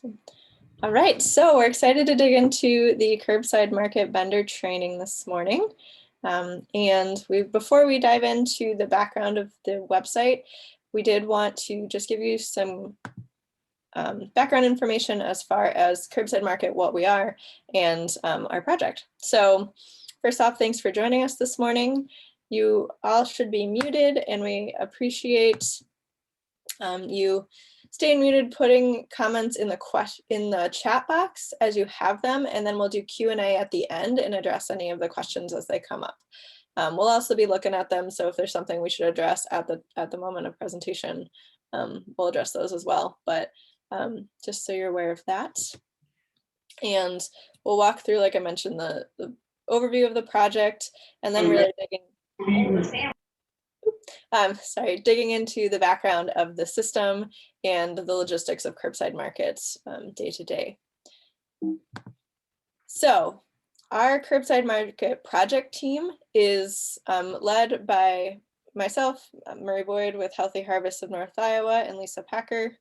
All right, so we're excited to dig into the Curbside Market vendor training this morning. Before we dive into the background of the website, we did want to just give you some background information as far as Curbside Market, what we are, and our project. So first off, thanks for joining us this morning. You all should be muted, and we appreciate you staying muted, putting comments in the chat box as you have them, and then we'll do Q&A at the end and address any of the questions as they come up. We'll also be looking at them, so if there's something we should address at the moment of presentation, we'll address those as well. But just so you're aware of that. And we'll walk through, like I mentioned, the overview of the project, and then really digging into the background of the system and the logistics of Curbside Markets day to day. So our Curbside Market project team is led by myself, Marie Boyd with Healthy Harvest of North Iowa, and Lisa Packer.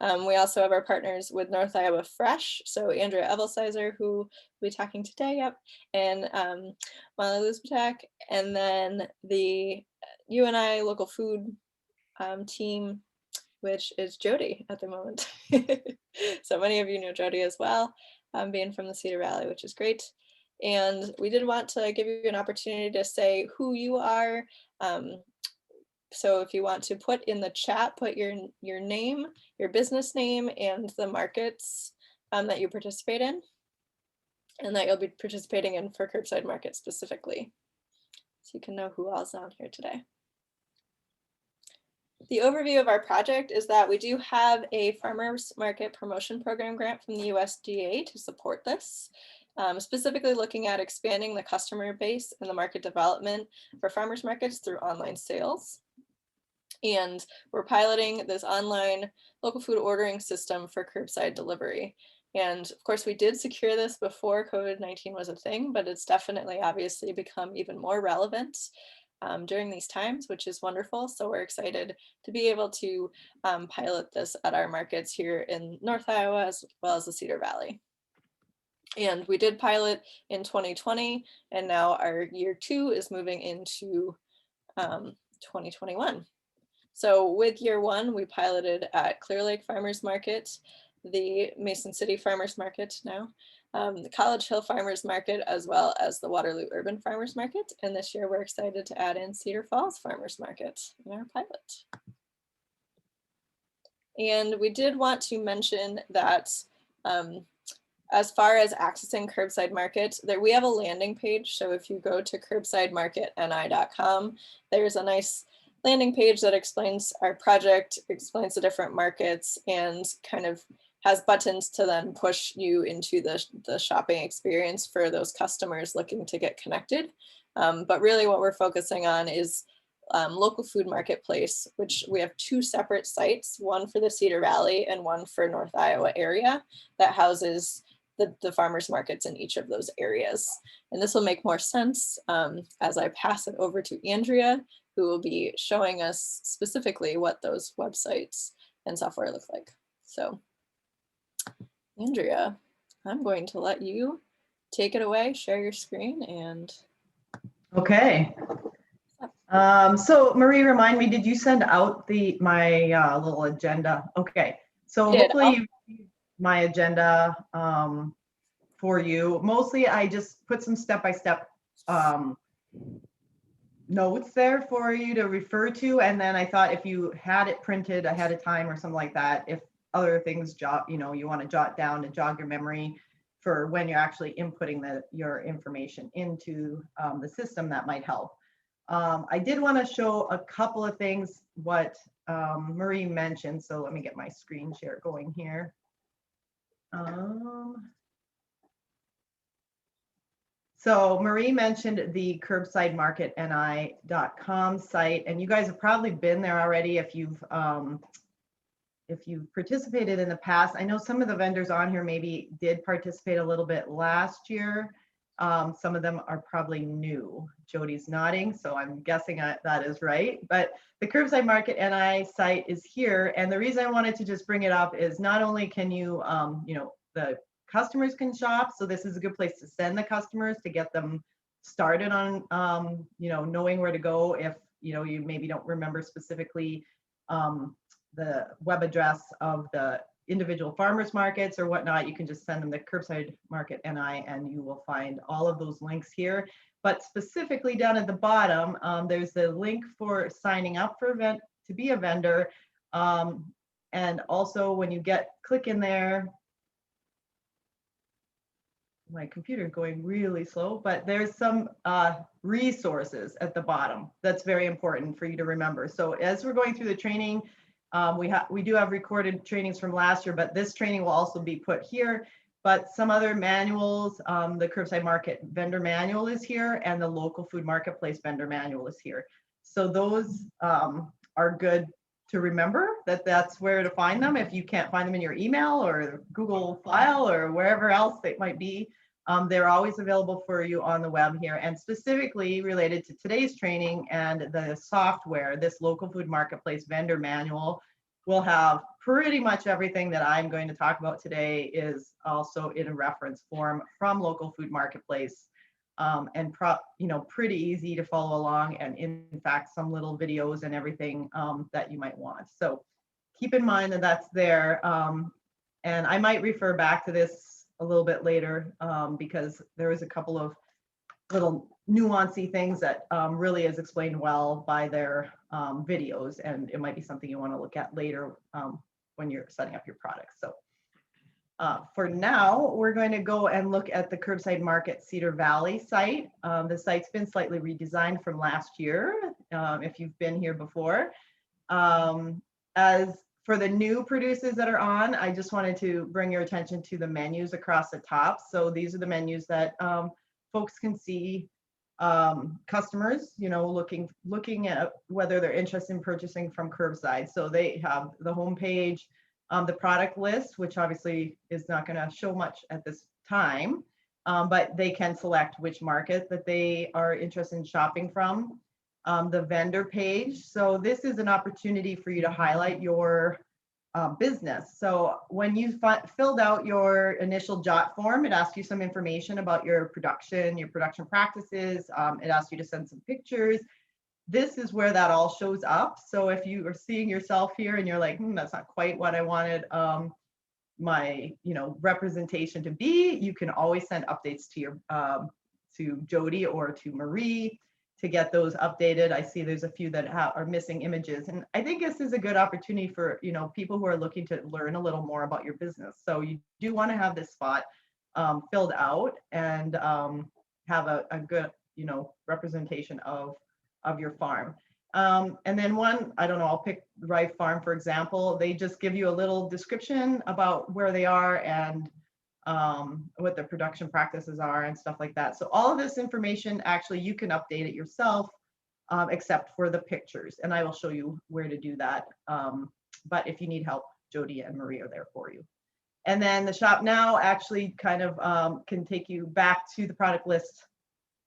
We also have our partners with North Iowa Fresh, so Andrea Evelsizer, who will be talking today, and Molly Luzbatak, and then the UNI local food team, which is Jody at the moment. So many of you know Jody as well, being from the Cedar Valley, which is great. And we did want to give you an opportunity to say who you are. So if you want to put in the chat, put your name, your business name, and the markets that you participate in, and that you'll be participating in for Curbside Market specifically. So you can know who all's on here today. The overview of our project is that we do have a farmers market promotion program grant from the USDA to support this, specifically looking at expanding the customer base and the market development for farmers markets through online sales. And we're piloting this online local food ordering system for curbside delivery. And of course, we did secure this before COVID-19 was a thing, but it's definitely obviously become even more relevant during these times, which is wonderful. So we're excited to be able to pilot this at our markets here in North Iowa, as well as the Cedar Valley. And we did pilot in 2020, and now our year 2 is moving into 2021. So with year 1, we piloted at Clear Lake Farmers Market, the Mason City Farmers Market now, the College Hill Farmers Market, as well as the Waterloo Urban Farmers Market. And this year we're excited to add in Cedar Falls Farmers Market in our pilot. And we did want to mention that as far as accessing Curbside Market, we have a landing page. So if you go to curbsidemarketni.com, there's a nice landing page that explains our project, explains the different markets, and kind of has buttons to then push you into the shopping experience for those customers looking to get connected. But really what we're focusing on is local food marketplace, which we have 2 separate sites, one for the Cedar Valley and one for North Iowa area, that houses the farmers markets in each of those areas. And this will make more sense as I pass it over to Andrea, who will be showing us specifically what those websites and software look like. So Andrea, I'm going to let you take it away, share your screen, and. Okay. So Marie, remind me, did you send out my little agenda? Okay. So hopefully my agenda for you. Mostly I just put some step-by-step notes there for you to refer to, and then I thought if you had it printed ahead of time or something like that, if other things you want to jot down to jog your memory for when you're actually inputting your information into the system, that might help. I did want to show a couple of things what Marie mentioned, so let me get my screen share going here. So Marie mentioned the curbsidemarketni.com site, and you guys have probably been there already if you've participated in the past. I know some of the vendors on here maybe did participate a little bit last year, Some of them are probably new. Jody's nodding, so I'm guessing that is right. But the Curbside Market NI site is here. And the reason I wanted to just bring it up is not only can you, the customers can shop. So this is a good place to send the customers to get them started on, knowing where to go if, you maybe don't remember specifically the web address of the individual farmers markets or whatnot. You can just send them the Curbside Market NI and you will find all of those links here. But specifically down at the bottom, there's the link for signing up for event to be a vendor. And also when you click in there, my computer is going really slow, but there's some resources at the bottom that's very important for you to remember. So as we're going through the training, we do have recorded trainings from last year, but this training will also be put here. But some other manuals, the Curbside Market Vendor Manual is here, and the Local Food Marketplace Vendor Manual is here. So those are good to remember that's where to find them. If you can't find them in your email or Google file or wherever else they might be, they're always available for you on the web here. And specifically related to today's training and the software, this Local Food Marketplace Vendor Manual will have pretty much everything that I'm going to talk about today is also in a reference form from Local Food Marketplace. And pretty easy to follow along, and in fact some little videos and everything that you might want. So keep in mind that that's there, and I might refer back to this a little bit later because there is a couple of little nuancy things that really is explained well by their videos, and it might be something you want to look at later when you're setting up your products. So for now, we're going to go and look at the Curbside Market Cedar Valley site. The site's been slightly redesigned from last year, if you've been here before. As for the new producers that are on, I just wanted to bring your attention to the menus across the top. So these are the menus that folks can see, customers, looking at whether they're interested in purchasing from Curbside. So they have the homepage, the product list, which obviously is not going to show much at this time, but they can select which market that they are interested in shopping from. The vendor page. So this is an opportunity for you to highlight your business. So when you filled out your initial JOT form, it asks you some information about your production practices. It asks you to send some pictures. This is where that all shows up. So if you are seeing yourself here and you're like, that's not quite what I wanted my representation to be, you can always send updates to your to Jody or to Marie to get those updated. I see there's a few that are missing images, and I think this is a good opportunity for people who are looking to learn a little more about your business. So you do want to have this spot filled out and have a good representation of your farm. And then I'll pick Rife Farm, for example. They just give you a little description about where they are and what their production practices are and stuff like that. So all of this information, actually, you can update it yourself, except for the pictures. And I will show you where to do that. But if you need help, Jody and Marie are there for you. And then the Shop Now actually kind of can take you back to the product list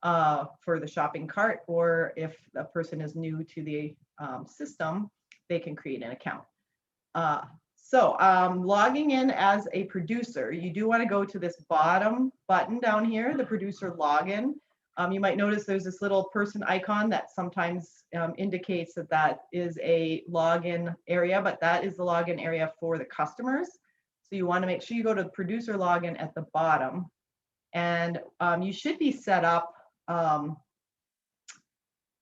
for the shopping cart, or if a person is new to the system, they can create an account. So logging in as a producer, you do want to go to this bottom button down here, the producer login. You might notice there's this little person icon that sometimes indicates that is a login area, but that is the login area for the customers. So you want to make sure you go to the producer login at the bottom, and you should be set up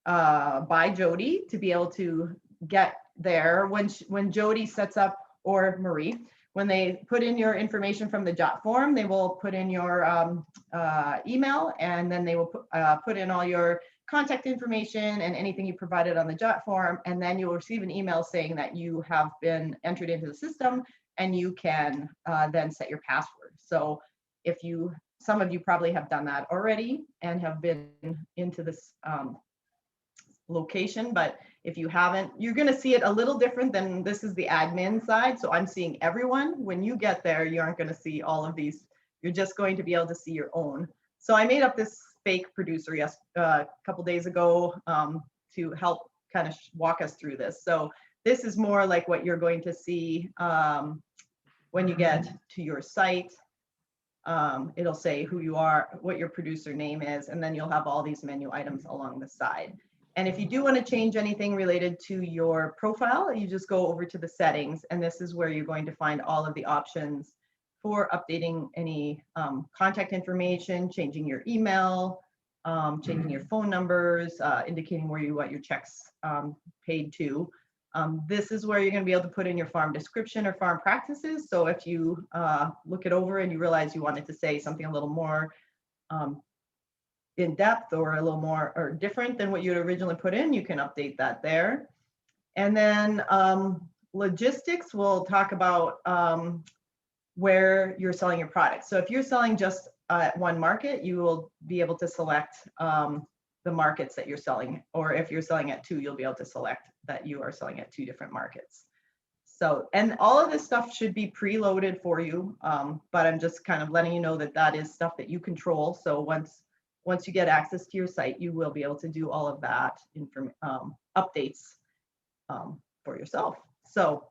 by Jody to be able to get there. When Jody sets up, or Marie, when they put in your information from the JOT form, they will put in your email, and then they will put in all your contact information and anything you provided on the JOT form, and then you will receive an email saying that you have been entered into the system, and you can then set your password. So if some of you probably have done that already and have been into this location, but if you haven't, you're going to see it a little different than this is the admin side. So I'm seeing everyone. When you get there, you aren't going to see all of these. You're just going to be able to see your own. So I made up this fake producer a couple days ago to help kind of walk us through this. So this is more like what you're going to see when you get to your site. It'll say who you are, what your producer name is, and then you'll have all these menu items along the side. And if you do want to change anything related to your profile, you just go over to the settings, and this is where you're going to find all of the options for updating any contact information, changing your email, changing your phone numbers, indicating where you want your checks paid to. This is where you're going to be able to put in your farm description or farm practices. So if you look it over and you realize you wanted to say something a little more in depth or a little more or different than what you had originally put in, you can update that there. And then logistics, we'll talk about where you're selling your product. So if you're selling just at one market, you will be able to select the markets that you're selling, or if you're selling at two, you'll be able to select that you are selling at two different markets. So, and all of this stuff should be preloaded for you, but I'm just kind of letting you know that that is stuff that you control. So once you get access to your site, you will be able to do all of that updates for yourself. So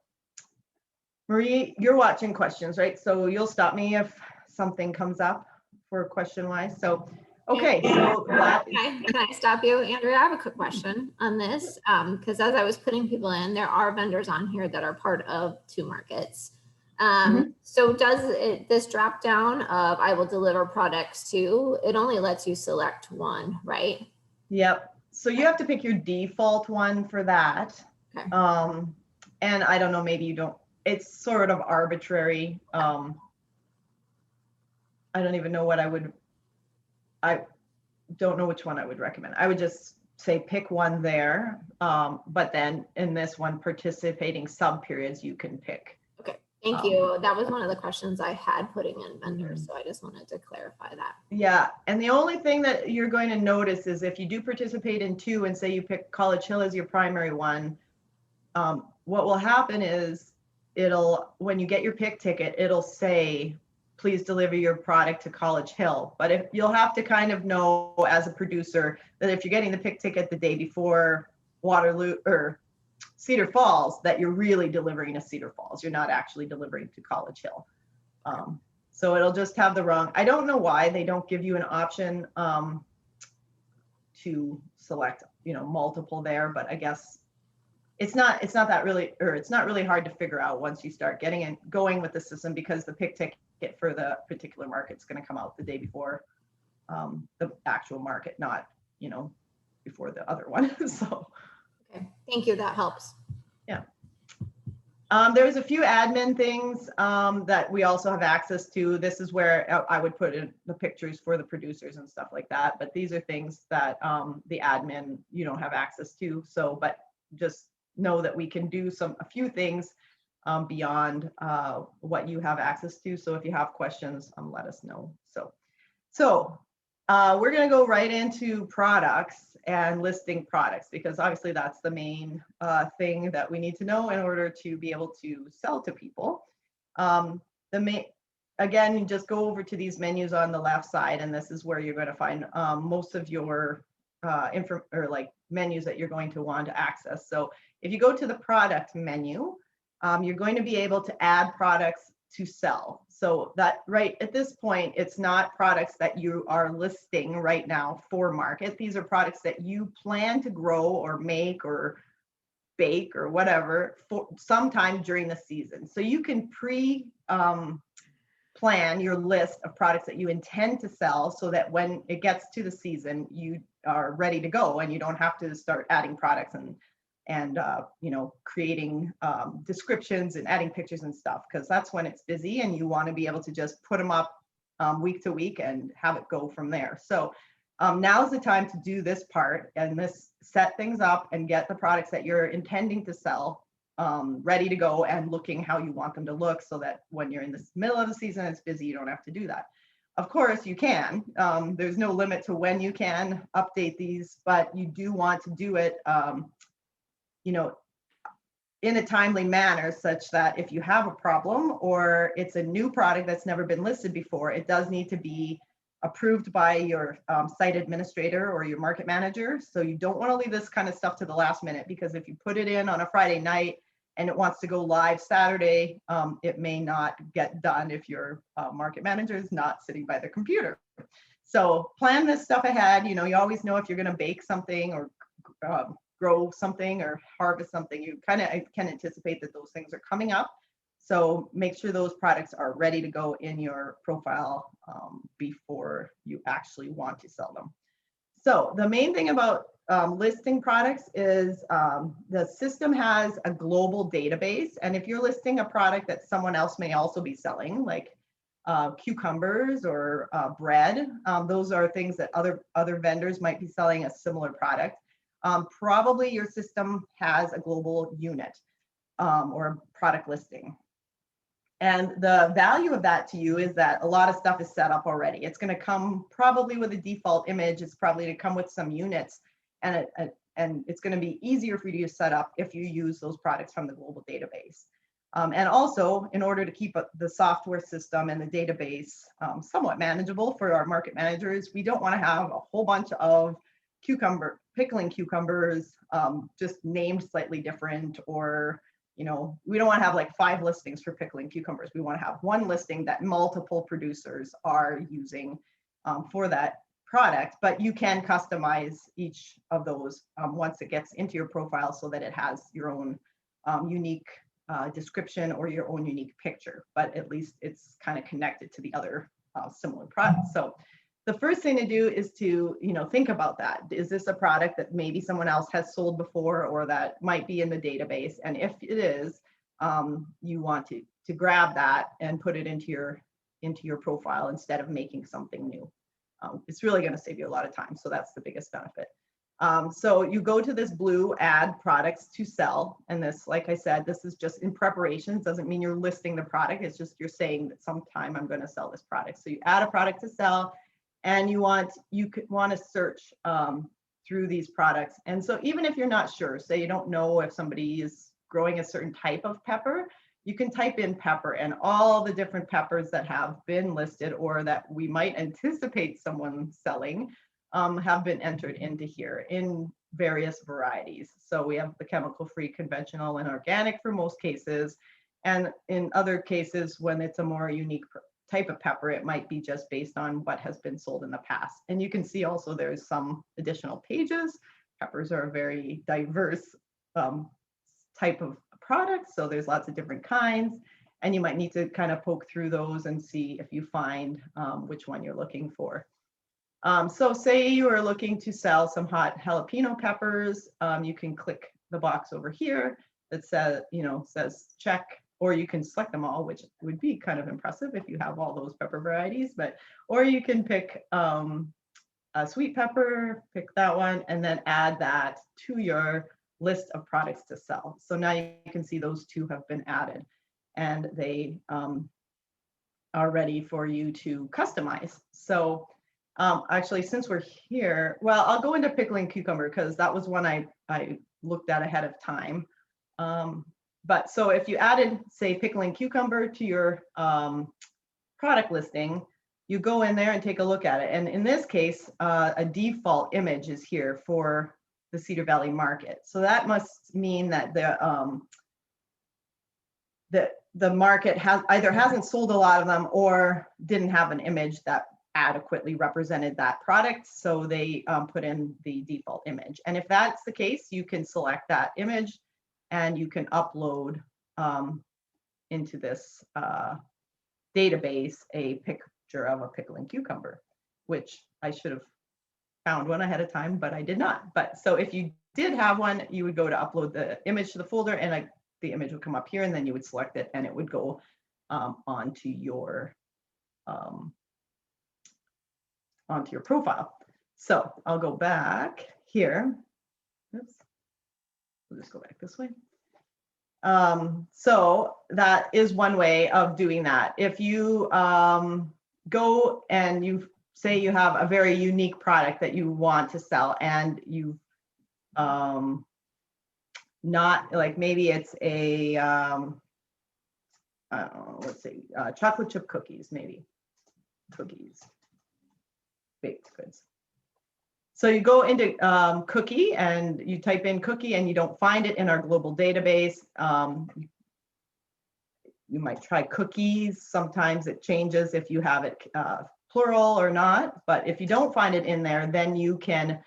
Marie, you're watching questions, right? So you'll stop me if something comes up for question wise. So, okay. So can I stop you, Andrea? I have a quick question on this. Because as I was putting people in, there are vendors on here that are part of two markets. So does this drop down of I will deliver products to, it only lets you select one, right? Yep. So you have to pick your default one for that. Okay. And I don't know, maybe you don't, it's sort of arbitrary. I don't even know what I don't know which one I would recommend. I would just say pick one there. But then in this one, participating sub periods, you can pick. Okay, thank you. That was one of the questions I had putting in vendors. So I just wanted to clarify that. Yeah. And the only thing that you're going to notice is if you do participate in two and say you pick College Hill as your primary one, what will happen is when you get your pick ticket, it'll say, please deliver your product to College Hill. But if you'll have to kind of know as a producer that if you're getting the pick ticket the day before Waterloo or Cedar Falls, that you're really delivering to Cedar Falls. You're not actually delivering to College Hill. So it'll just have the wrong, I don't know why they don't give you an option to select, multiple there, but I guess it's not that really, or it's not really hard to figure out once you start getting and going with the system, because the pick ticket for the particular market is going to come out the day before the actual market, not, before the other one. So. Okay, thank you. That helps. Yeah. There's a few admin things that we also have access to. This is where I would put in the pictures for the producers and stuff like that. But these are things that the admin, you don't have access to. So, but just know that we can do a few things beyond what you have access to. So if you have questions, let us know. So we're going to go right into products and listing products, because obviously that's the main thing that we need to know in order to be able to sell to people. Again, you just go over to these menus on the left side, and this is where you're going to find most of your menus that you're going to want to access. So if you go to the product menu, you're going to be able to add products to sell. So that right at this point, it's not products that you are listing right now for market. These are products that you plan to grow or make or bake or whatever for sometime during the season. So you can plan your list of products that you intend to sell so that when it gets to the season, you are ready to go and you don't have to start adding products and creating descriptions and adding pictures and stuff, because that's when it's busy and you want to be able to just put them up week to week and have it go from there. So now's the time to do this part and set things up and get the products that you're intending to sell ready to go and looking how you want them to look, so that when you're in the middle of the season, it's busy, you don't have to do that. Of course you can, there's no limit to when you can update these, but you do want to do it in a timely manner, such that if you have a problem or it's a new product that's never been listed before, it does need to be approved by your site administrator or your market manager. So you don't want to leave this kind of stuff to the last minute, because if you put it in on a Friday night and it wants to go live Saturday, it may not get done if your market manager is not sitting by the computer. So plan this stuff ahead. You know, you always know if you're going to bake something or grow something or harvest something, you kind of can anticipate that those things are coming up. So make sure those products are ready to go in your profile before you actually want to sell them. So the main thing about listing products is the system has a global database. And if you're listing a product that someone else may also be selling, like cucumbers or bread, those are things that other vendors might be selling a similar product. Probably your system has a global unit or a product listing. And the value of that to you is that a lot of stuff is set up already. It's going to come probably with a default image. It's probably to come with some units, and it's going to be easier for you to set up if you use those products from the global database. And also, in order to keep the software system and the database somewhat manageable for our market managers, we don't want to have a whole bunch of pickling cucumbers just named slightly different, or you know, we don't want to have like 5 listings for pickling cucumbers. We want to have one listing that multiple producers are using for that product, but you can customize each of those once it gets into your profile so that it has your own unique description or your own unique picture, but at least it's kind of connected to the other similar products. So the first thing to do is to, you know, think about that. Is this a product that maybe someone else has sold before, or that might be in the database? And if it is, you want to grab that and put it into your profile instead of making something new. It's really going to save you a lot of time. So that's the biggest benefit. So you go to this blue add products to sell. And this, like I said, this is just in preparation. It doesn't mean you're listing the product. It's just you're saying that sometime I'm going to sell this product. So you add a product to sell. And you want to search through these products. And so even if you're not sure, say you don't know if somebody is growing a certain type of pepper, you can type in pepper, and all the different peppers that have been listed or that we might anticipate someone selling have been entered into here in various varieties. So we have the chemical-free, conventional, and organic for most cases. And in other cases, when it's a more unique type of pepper, it might be just based on what has been sold in the past. And you can see also there's some additional pages. Peppers are a very diverse type of product, so there's lots of different kinds, and you might need to kind of poke through those and see if you find which one you're looking for. So say you are looking to sell some hot jalapeno peppers, you can click the box over here that says check, or you can select them all, which would be kind of impressive if you have all those pepper varieties, or you can pick a sweet pepper, pick that one, and then add that to your list of products to sell. So now you can see those 2 have been added, and they are ready for you to customize. So actually, since we're here, well, I'll go into pickling cucumber because that was one I looked at ahead of time. But so if you added, say, pickling cucumber to your product listing, you go in there and take a look at it. And in this case, a default image is here for the Cedar Valley market. So that must mean that the market hasn't sold a lot of them or didn't have an image that adequately represented that product. So they put in the default image. And if that's the case, you can select that image and you can upload into this database a picture of a pickling cucumber, which I should have found one ahead of time, but I did not. But so if you did have one, you would go to upload the image to the folder, and the image would come up here, and then you would select it, and it would go onto your profile. So I'll go back here. Oops. We'll just go back this way. So that is one way of doing that. If you go and you say you have a very unique product that you want to sell, and you not like, maybe it's a I don't know, let's say chocolate chip cookies, maybe cookies. baked goods. So you go into cookie and you type in cookie and you don't find it in our global database. You might try cookies. Sometimes it changes if you have it plural or not. But if you don't find it in there, then you can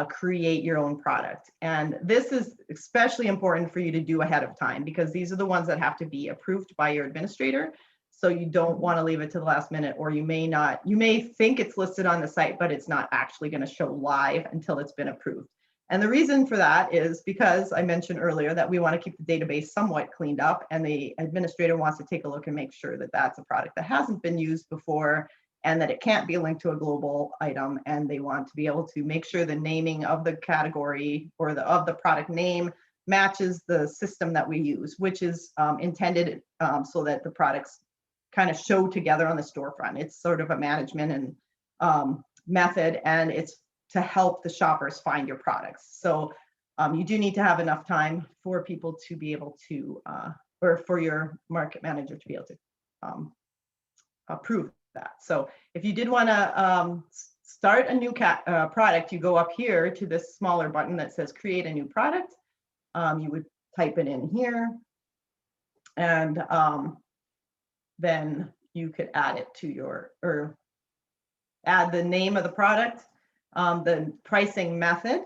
create your own product. And this is especially important for you to do ahead of time because these are the ones that have to be approved by your administrator. So you don't want to leave it to the last minute, or you may think it's listed on the site, but it's not actually going to show live until it's been approved. And the reason for that is because I mentioned earlier that we want to keep the database somewhat cleaned up, and the administrator wants to take a look and make sure that that's a product that hasn't been used before and that it can't be linked to a global item. And they want to be able to make sure the naming of the category or of the product name matches the system that we use, which is intended so that the products kind of show together on the storefront. It's sort of a management and method, and it's to help the shoppers find your products. So you do need to have enough time for people to be able to, or for your market manager to be able to approve that. So if you did want to start a new product, you go up here to this smaller button that says create a new product. You would type it in here, and then you could add it to your, or add the name of the product, the pricing method,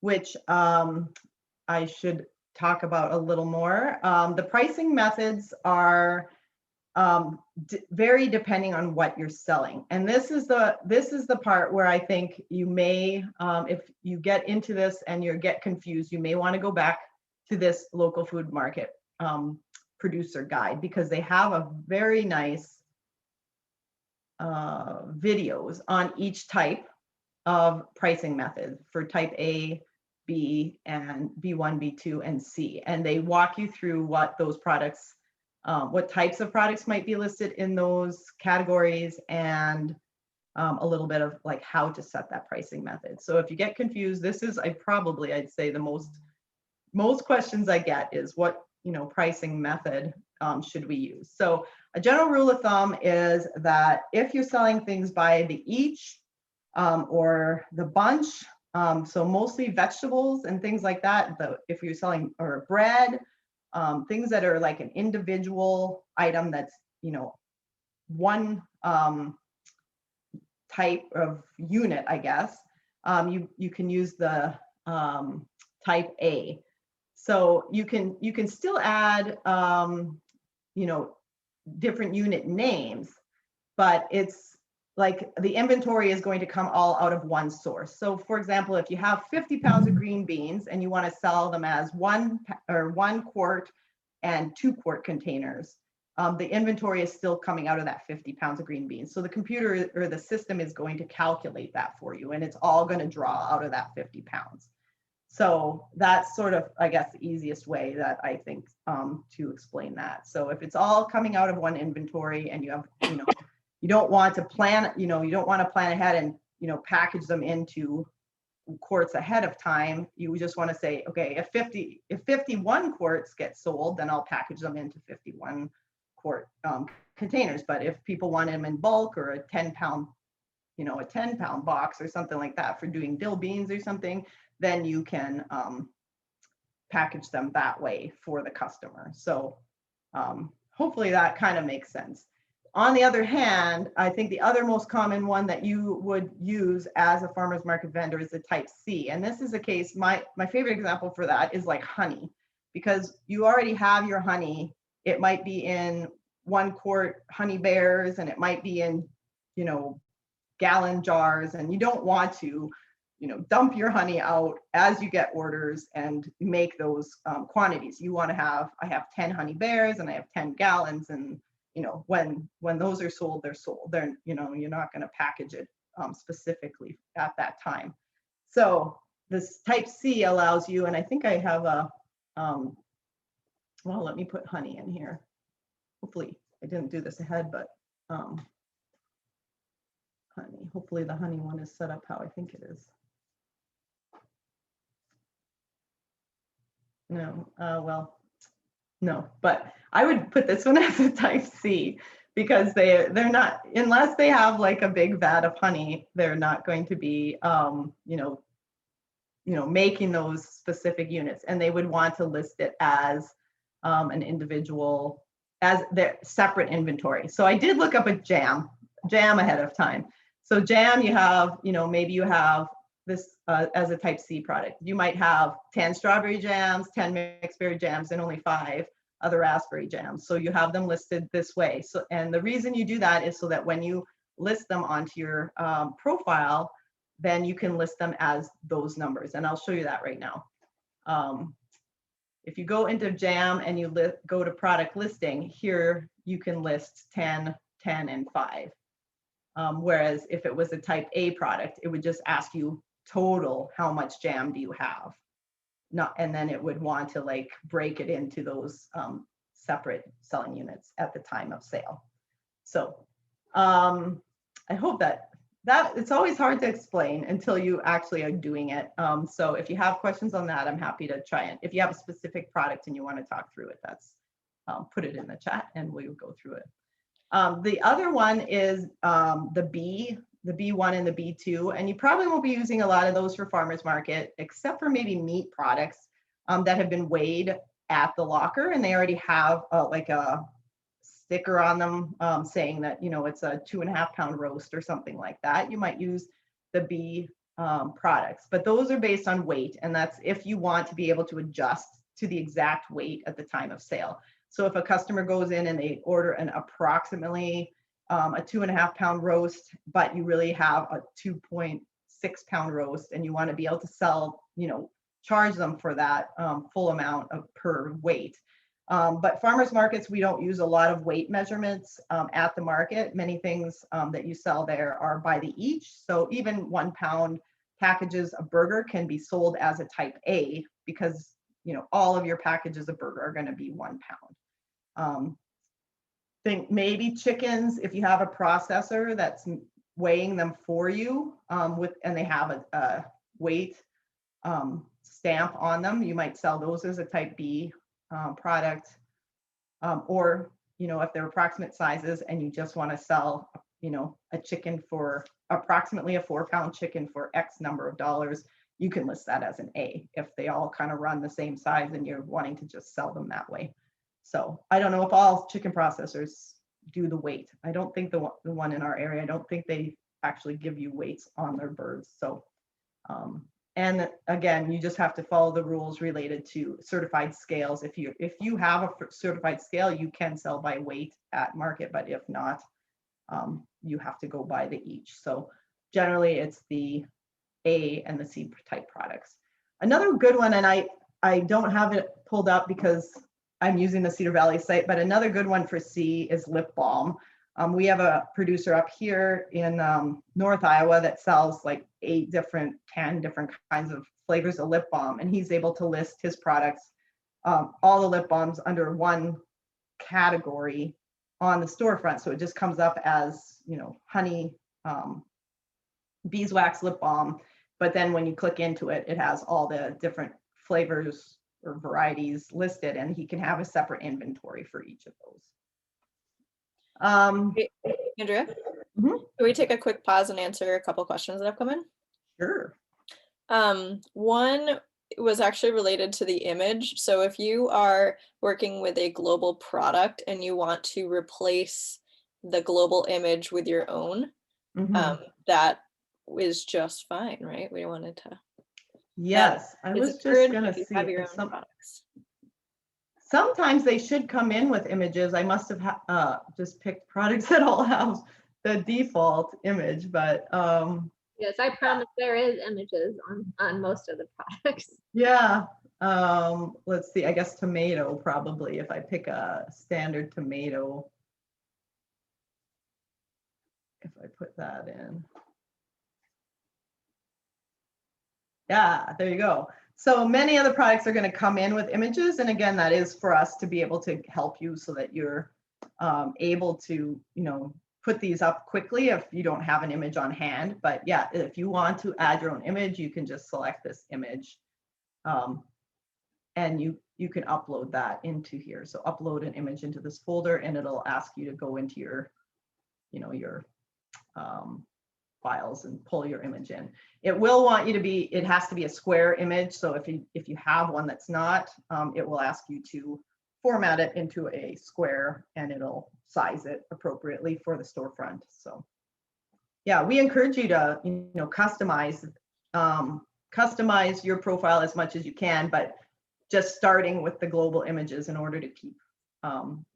which I should talk about a little more. The pricing methods are vary depending on what you're selling. And this is the part where I think you may, if you get into this and you get confused, you may want to go back to this local food market producer guide, because they have a very nice videos on each type of pricing method for type A, B, and B1, B2, and C. And they walk you through what those products, what types of products might be listed in those categories, and a little bit of like how to set that pricing method. So if you get confused, this is I'd say the most questions I get is what pricing method should we use. So a general rule of thumb is that if you're selling things by the each or the bunch, so mostly vegetables and things like that, if you're selling or bread, things that are like an individual item that's one type of unit, I guess, you can use the type A. So you can still add different unit names, but it's like the inventory is going to come all out of one source. So for example, if you have 50 pounds of green beans and you want to sell them as 1 quart and 2 quart containers, the inventory is still coming out of that 50 pounds of green beans. So the computer or the system is going to calculate that for you, and it's all going to draw out of that 50 pounds. So that's sort of, I guess, the easiest way that I think to explain that. So if it's all coming out of one inventory and you have, you don't want to plan, you don't want to plan ahead and, package them into quarts ahead of time. You just want to say, okay, if 51 quarts get sold, then I'll package them into 51 quart containers. But if people want them in bulk or a 10-pound, a 10-pound box or something like that for doing dill beans or something, then you can package them that way for the customer. So hopefully that kind of makes sense. On the other hand, I think the other most common one that you would use as a farmer's market vendor is the type C. And this is a case, my favorite example for that is like honey, because you already have your honey. It might be in 1 quart honey bears, and it might be in, gallon jars, and you don't want to dump your honey out as you get orders and make those quantities. You want to have, I have 10 honey bears and I have 10 gallons, and when those are sold, they're sold. They're, you're not going to package it specifically at that time. So this type C allows you, and I think I have a, well, let me put honey in here. Hopefully I didn't do this ahead, but honey, hopefully the honey one is set up how I think it is. No, well, no, but I would put this one as a type C, because they're not, unless they have like a big vat of honey, they're not going to be, making those specific units, and they would want to list it as an individual, as their separate inventory. So I did look up a jam ahead of time. So jam, you have, maybe you have this as a type C product. You might have 10 strawberry jams, 10 mixed berry jams, and only 5 other raspberry jams. So you have them listed this way. So, and the reason you do that is so that when you list them onto your profile, then you can list them as those numbers. And I'll show you that right now. If you go into jam and you go to product listing, here you can list 10, 10, and 5. Whereas if it was a type A product, it would just ask you total, how much jam do you have? And then it would want to like break it into those separate selling units at the time of sale. So I hope that it's always hard to explain until you actually are doing it. So if you have questions on that, I'm happy to try it. If you have a specific product and you want to talk through it, that's put it in the chat and we'll go through it. The other one is the B1 and the B2, and you probably won't be using a lot of those for farmers market, except for maybe meat products that have been weighed at the locker, and they already have like a sticker on them saying that, it's a 2.5 pound roast or something like that. You might use the B products, but those are based on weight, and that's if you want to be able to adjust to the exact weight at the time of sale. So if a customer goes in and they order an approximately a 2.5 pound roast, but you really have a 2.6 pound roast and you want to be able to sell, charge them for that full amount per weight. But farmers markets, we don't use a lot of weight measurements at the market. Many things that you sell there are by the each. So even 1 pound packages of burger can be sold as a type A because, all of your packages of burger are going to be 1 pound. Think maybe chickens, if you have a processor that's weighing them for you and they have a weight stamp on them, you might sell those as a type B product. Or, if they're approximate sizes and you just want to sell, a chicken for approximately a 4 pound chicken for X number of dollars, you can list that as an A if they all kind of run the same size and you're wanting to just sell them that way. So I don't know if all chicken processors do the weight. I don't think the one in our area, I don't think they actually give you weights on their birds. So, and again, you just have to follow the rules related to certified scales. If you have a certified scale, you can sell by weight at market, but if not, you have to go by the each. So generally it's the A and the C type products. Another good one, and I don't have it pulled up because I'm using the Cedar Valley site, but another good one for C is lip balm. We have a producer up here in North Iowa that sells like 10 different kinds of flavors of lip balm, and he's able to list his products, all the lip balms under one category on the storefront. So it just comes up as, honey, beeswax lip balm, but then when you click into it, it has all the different flavors or varieties listed, and he can have a separate inventory for each of those. Andrea, can we take a quick pause and answer a couple questions that have come in? Sure. One was actually related to the image. So if you are working with a global product and you want to replace the global image with your own, that is just fine, right? We wanted to. Yes, I was just going to see if sometimes they should come in with images. I must have just picked products that all have the default image, but yes, I promise there is images on most of the products. Yeah. Let's see, I guess tomato probably, if I pick a standard tomato, if I put that in. Yeah, there you go. So many of the products are going to come in with images. And again, that is for us to be able to help you so that you're able to, put these up quickly if you don't have an image on hand. But yeah, if you want to add your own image, you can just select this image. And you you can upload that into here. So upload an image into this folder, and it'll ask you to go into your, your files and pull your image in. It will want you to be, it has to be a square image. So if you have one that's not, it will ask you to format it into a square, and it'll size it appropriately for the storefront. So yeah, we encourage you to, customize your profile as much as you can, but just starting with the global images in order to keep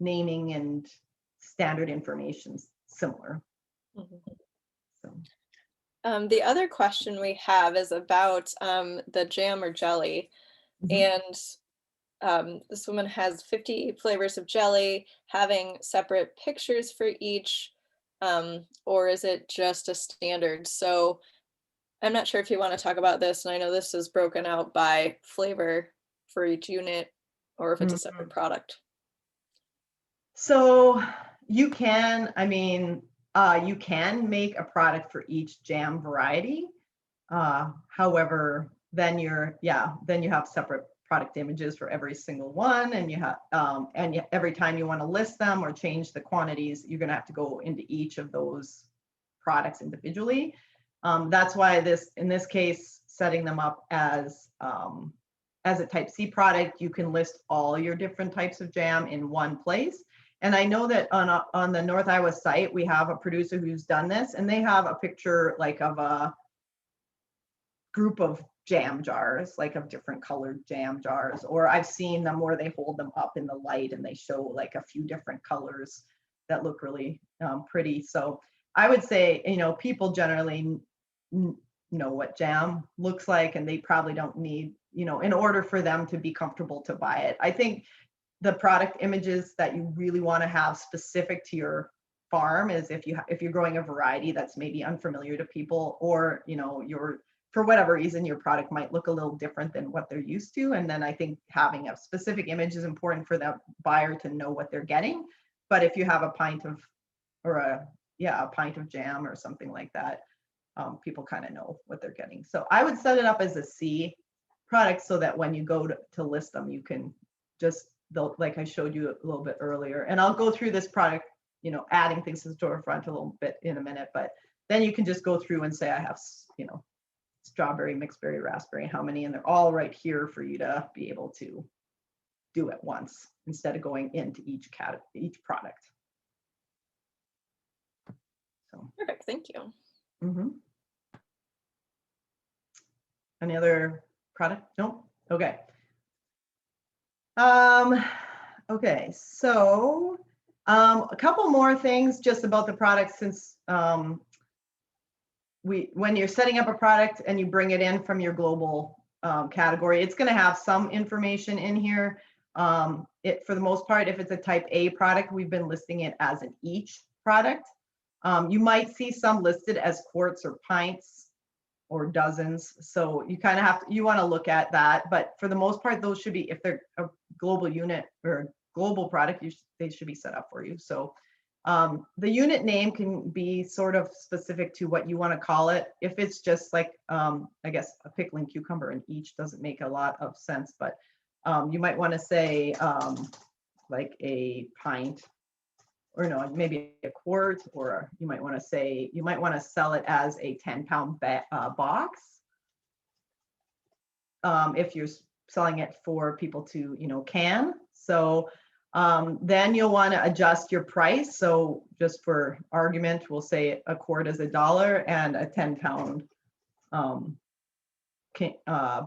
naming and standard information similar. Mhm. So. The other question we have is about the jam or jelly. And this woman has 50 flavors of jelly, having separate pictures for each, or is it just a standard? So I'm not sure if you want to talk about this, and I know this is broken out by flavor for each unit, or if it's a separate product. So you can, you can make a product for each jam variety. However, then you have separate product images for every single one, and you have every time you want to list them or change the quantities, you're going to have to go into each of those products individually. That's why in this case, setting them up as a type C product, you can list all your different types of jam in one place. And I know that on the North Iowa site, we have a producer who's done this, and they have a picture like of a group of jam jars, like of different colored jam jars, or I've seen them where they hold them up in the light and they show like a few different colors that look really pretty. So I would say, people generally know what jam looks like, and they probably don't need, in order for them to be comfortable to buy it. I think the product images that you really want to have specific to your farm is if you're growing a variety that's maybe unfamiliar to people, or for whatever reason your product might look a little different than what they're used to. And then I think having a specific image is important for the buyer to know what they're getting. But if you have a pint of jam or something like that, people kind of know what they're getting. So I would set it up as a C product, so that when you go to list them, you can just, like I showed you a little bit earlier. And I'll go through this product, adding things to the storefront a little bit in a minute, but then you can just go through and say, I have, strawberry, mixed berry, raspberry, how many, and they're all right here for you to be able to do at once instead of going into each product. So Perfect, thank you. Any other product? No? Okay. Okay, so a couple more things just about the product, since when you're setting up a product and you bring it in from your global category, it's going to have some information in here. For the most part, if it's a type A product, we've been listing it as an each product. You might see some listed as quarts or pints or dozens. So you kind of you want to look at that. But for the most part, those should be, if they're a global unit or global product, they should be set up for you. So the unit name can be sort of specific to what you want to call it. If it's just like, I guess a pickling cucumber in each doesn't make a lot of sense, but you might want to say like a pint, or no, maybe a quart, or you might want to sell it as a 10-pound box. If you're selling it for people to, can. So then you'll want to adjust your price. So just for argument, we'll say a quart is $1 and a 10-pound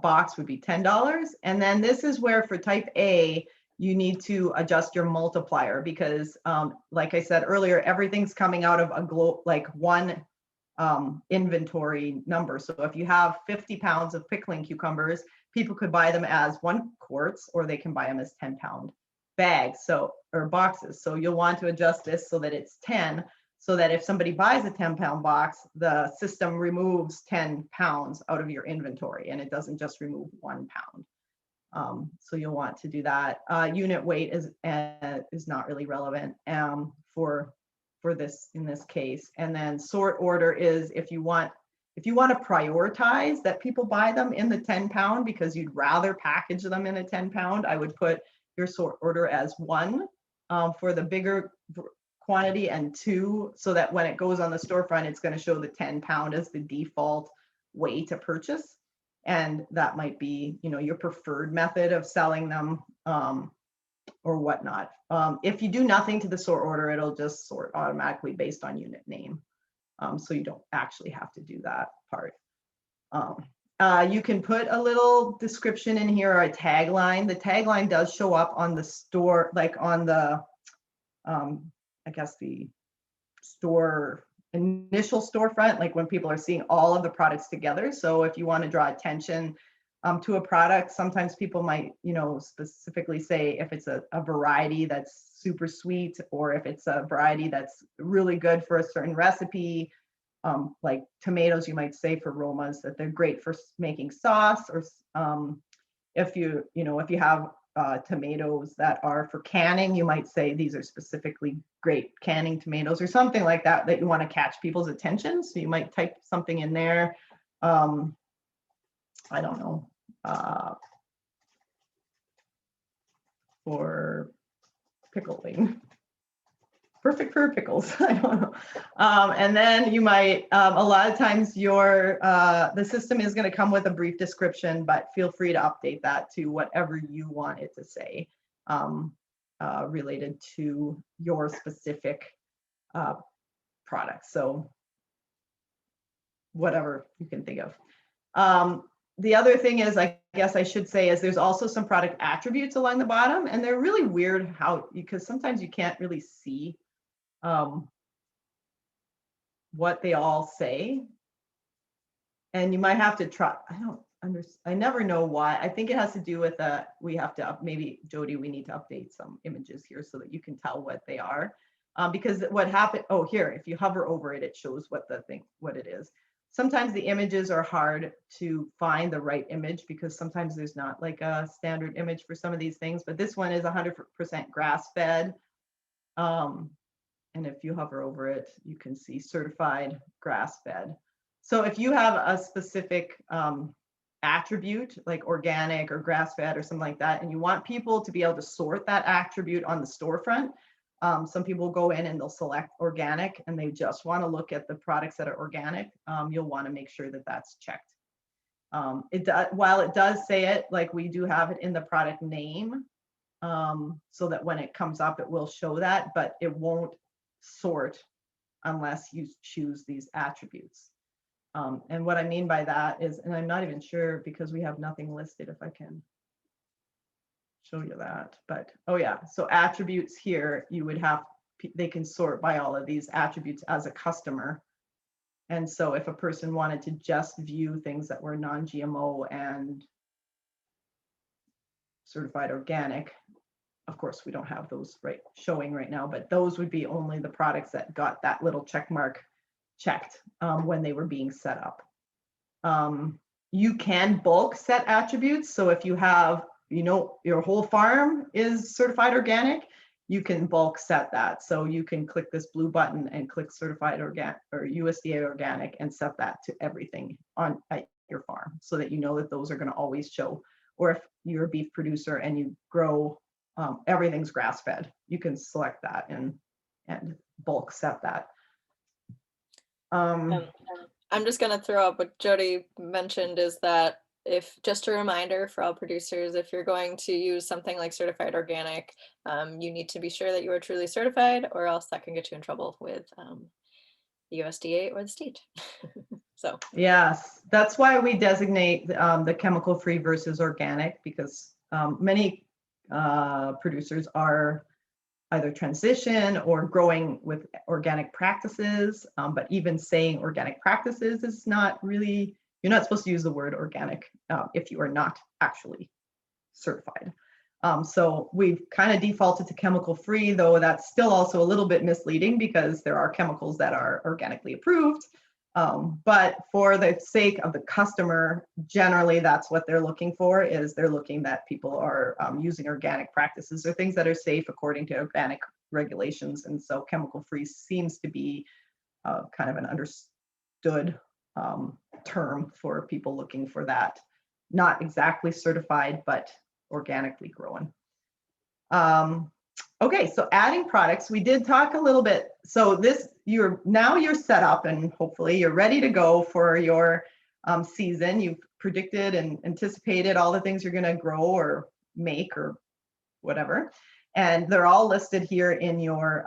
box would be $10. And then this is where for type A, you need to adjust your multiplier, because like I said earlier, everything's coming out of one inventory number. So if you have 50 pounds of pickling cucumbers, people could buy them as 1 quart, or they can buy them as 10-pound bags, or boxes. So you'll want to adjust this so that it's 10, so that if somebody buys a 10-pound box, the system removes 10 pounds out of your inventory, and it doesn't just remove 1 pound. So you'll want to do that. Unit weight is not really relevant for this in this case. And then sort order is if you want if you want to prioritize that people buy them in the 10-pound because you'd rather package them in a 10-pound, I would put your sort order as 1 for the bigger quantity, and 2 so that when it goes on the storefront, it's going to show the 10-pound as the default way to purchase. And that might be, you know, your preferred method of selling them or whatnot. If you do nothing to the sort order, it'll just sort automatically based on unit name. So you don't actually have to do that part. You can put a little description in here, or a tagline. The tagline does show up on the store, like on the, I guess the store initial storefront, like when people are seeing all of the products together. So if you want to draw attention to a product, sometimes people might, you know, specifically say if it's a variety that's super sweet, or if it's a variety that's really good for a certain recipe, like tomatoes, you might say for Romas that they're great for making sauce, or if you have tomatoes that are for canning, you might say these are specifically great canning tomatoes, or something like that, that you want to catch people's attention. So you might type something in there. I don't know, for pickling, perfect for pickles. I don't know. And then you might, a lot of times the system is going to come with a brief description, but feel free to update that to whatever you want it to say, related to your specific product. So whatever you can think of. The other thing is, I guess I should say, is there's also some product attributes along the bottom, and they're really weird because sometimes you can't really see what they all say, and you might have to try. I never know why. I think it has to do with we have to maybe, Jody, we need to update some images here so that you can tell what they are, because what happened, here, if you hover over it, it shows what it is. Sometimes the images are hard to find the right image because sometimes there's not like a standard image for some of these things, but this one is 100% grass-fed. And if you hover over it, you can see certified grass-fed. So if you have a specific attribute like organic or grass-fed or something like that, and you want people to be able to sort that attribute on the storefront, some people go in and they'll select organic and they just want to look at the products that are organic. You'll want to make sure that that's checked. While it does say it, like we do have it in the product name, so that when it comes up, it will show that, but it won't sort unless you choose these attributes. And what I mean by that is, and I'm not even sure because we have nothing listed, if I can show you that, but oh yeah, so attributes here, you would have, they can sort by all of these attributes as a customer. And so if a person wanted to just view things that were non-GMO and certified organic, of course, we don't have those showing right now, but those would be only the products that got that little check mark checked when they were being set up. You can bulk set attributes. So if you have, your whole farm is certified organic, you can bulk set that. So you can click this blue button and click certified organic or USDA organic and set that to everything at your farm so that you know that those are going to always show. Or if you're a beef producer and you grow everything's grass-fed, you can select that and bulk set that. I'm just going to throw up what Jody mentioned, is that just a reminder for all producers, if you're going to use something like certified organic, you need to be sure that you are truly certified, or else that can get you in trouble with the USDA or the state. So yes, that's why we designate the chemical-free versus organic, because many producers are either transition or growing with organic practices, but even saying organic practices is not really, you're not supposed to use the word organic if you are not actually certified. So we've kind of defaulted to chemical free, though that's still also a little bit misleading because there are chemicals that are organically approved. But for the sake of the customer, generally that's what they're looking for, is they're looking that people are using organic practices or things that are safe according to organic regulations. And so chemical free seems to be kind of an understood term for people looking for that. Not exactly certified, but organically grown. Okay, so adding products, we did talk a little bit. So this, now you're set up and hopefully you're ready to go for your season. You've predicted and anticipated all the things you're gonna grow or make or whatever. And they're all listed here in your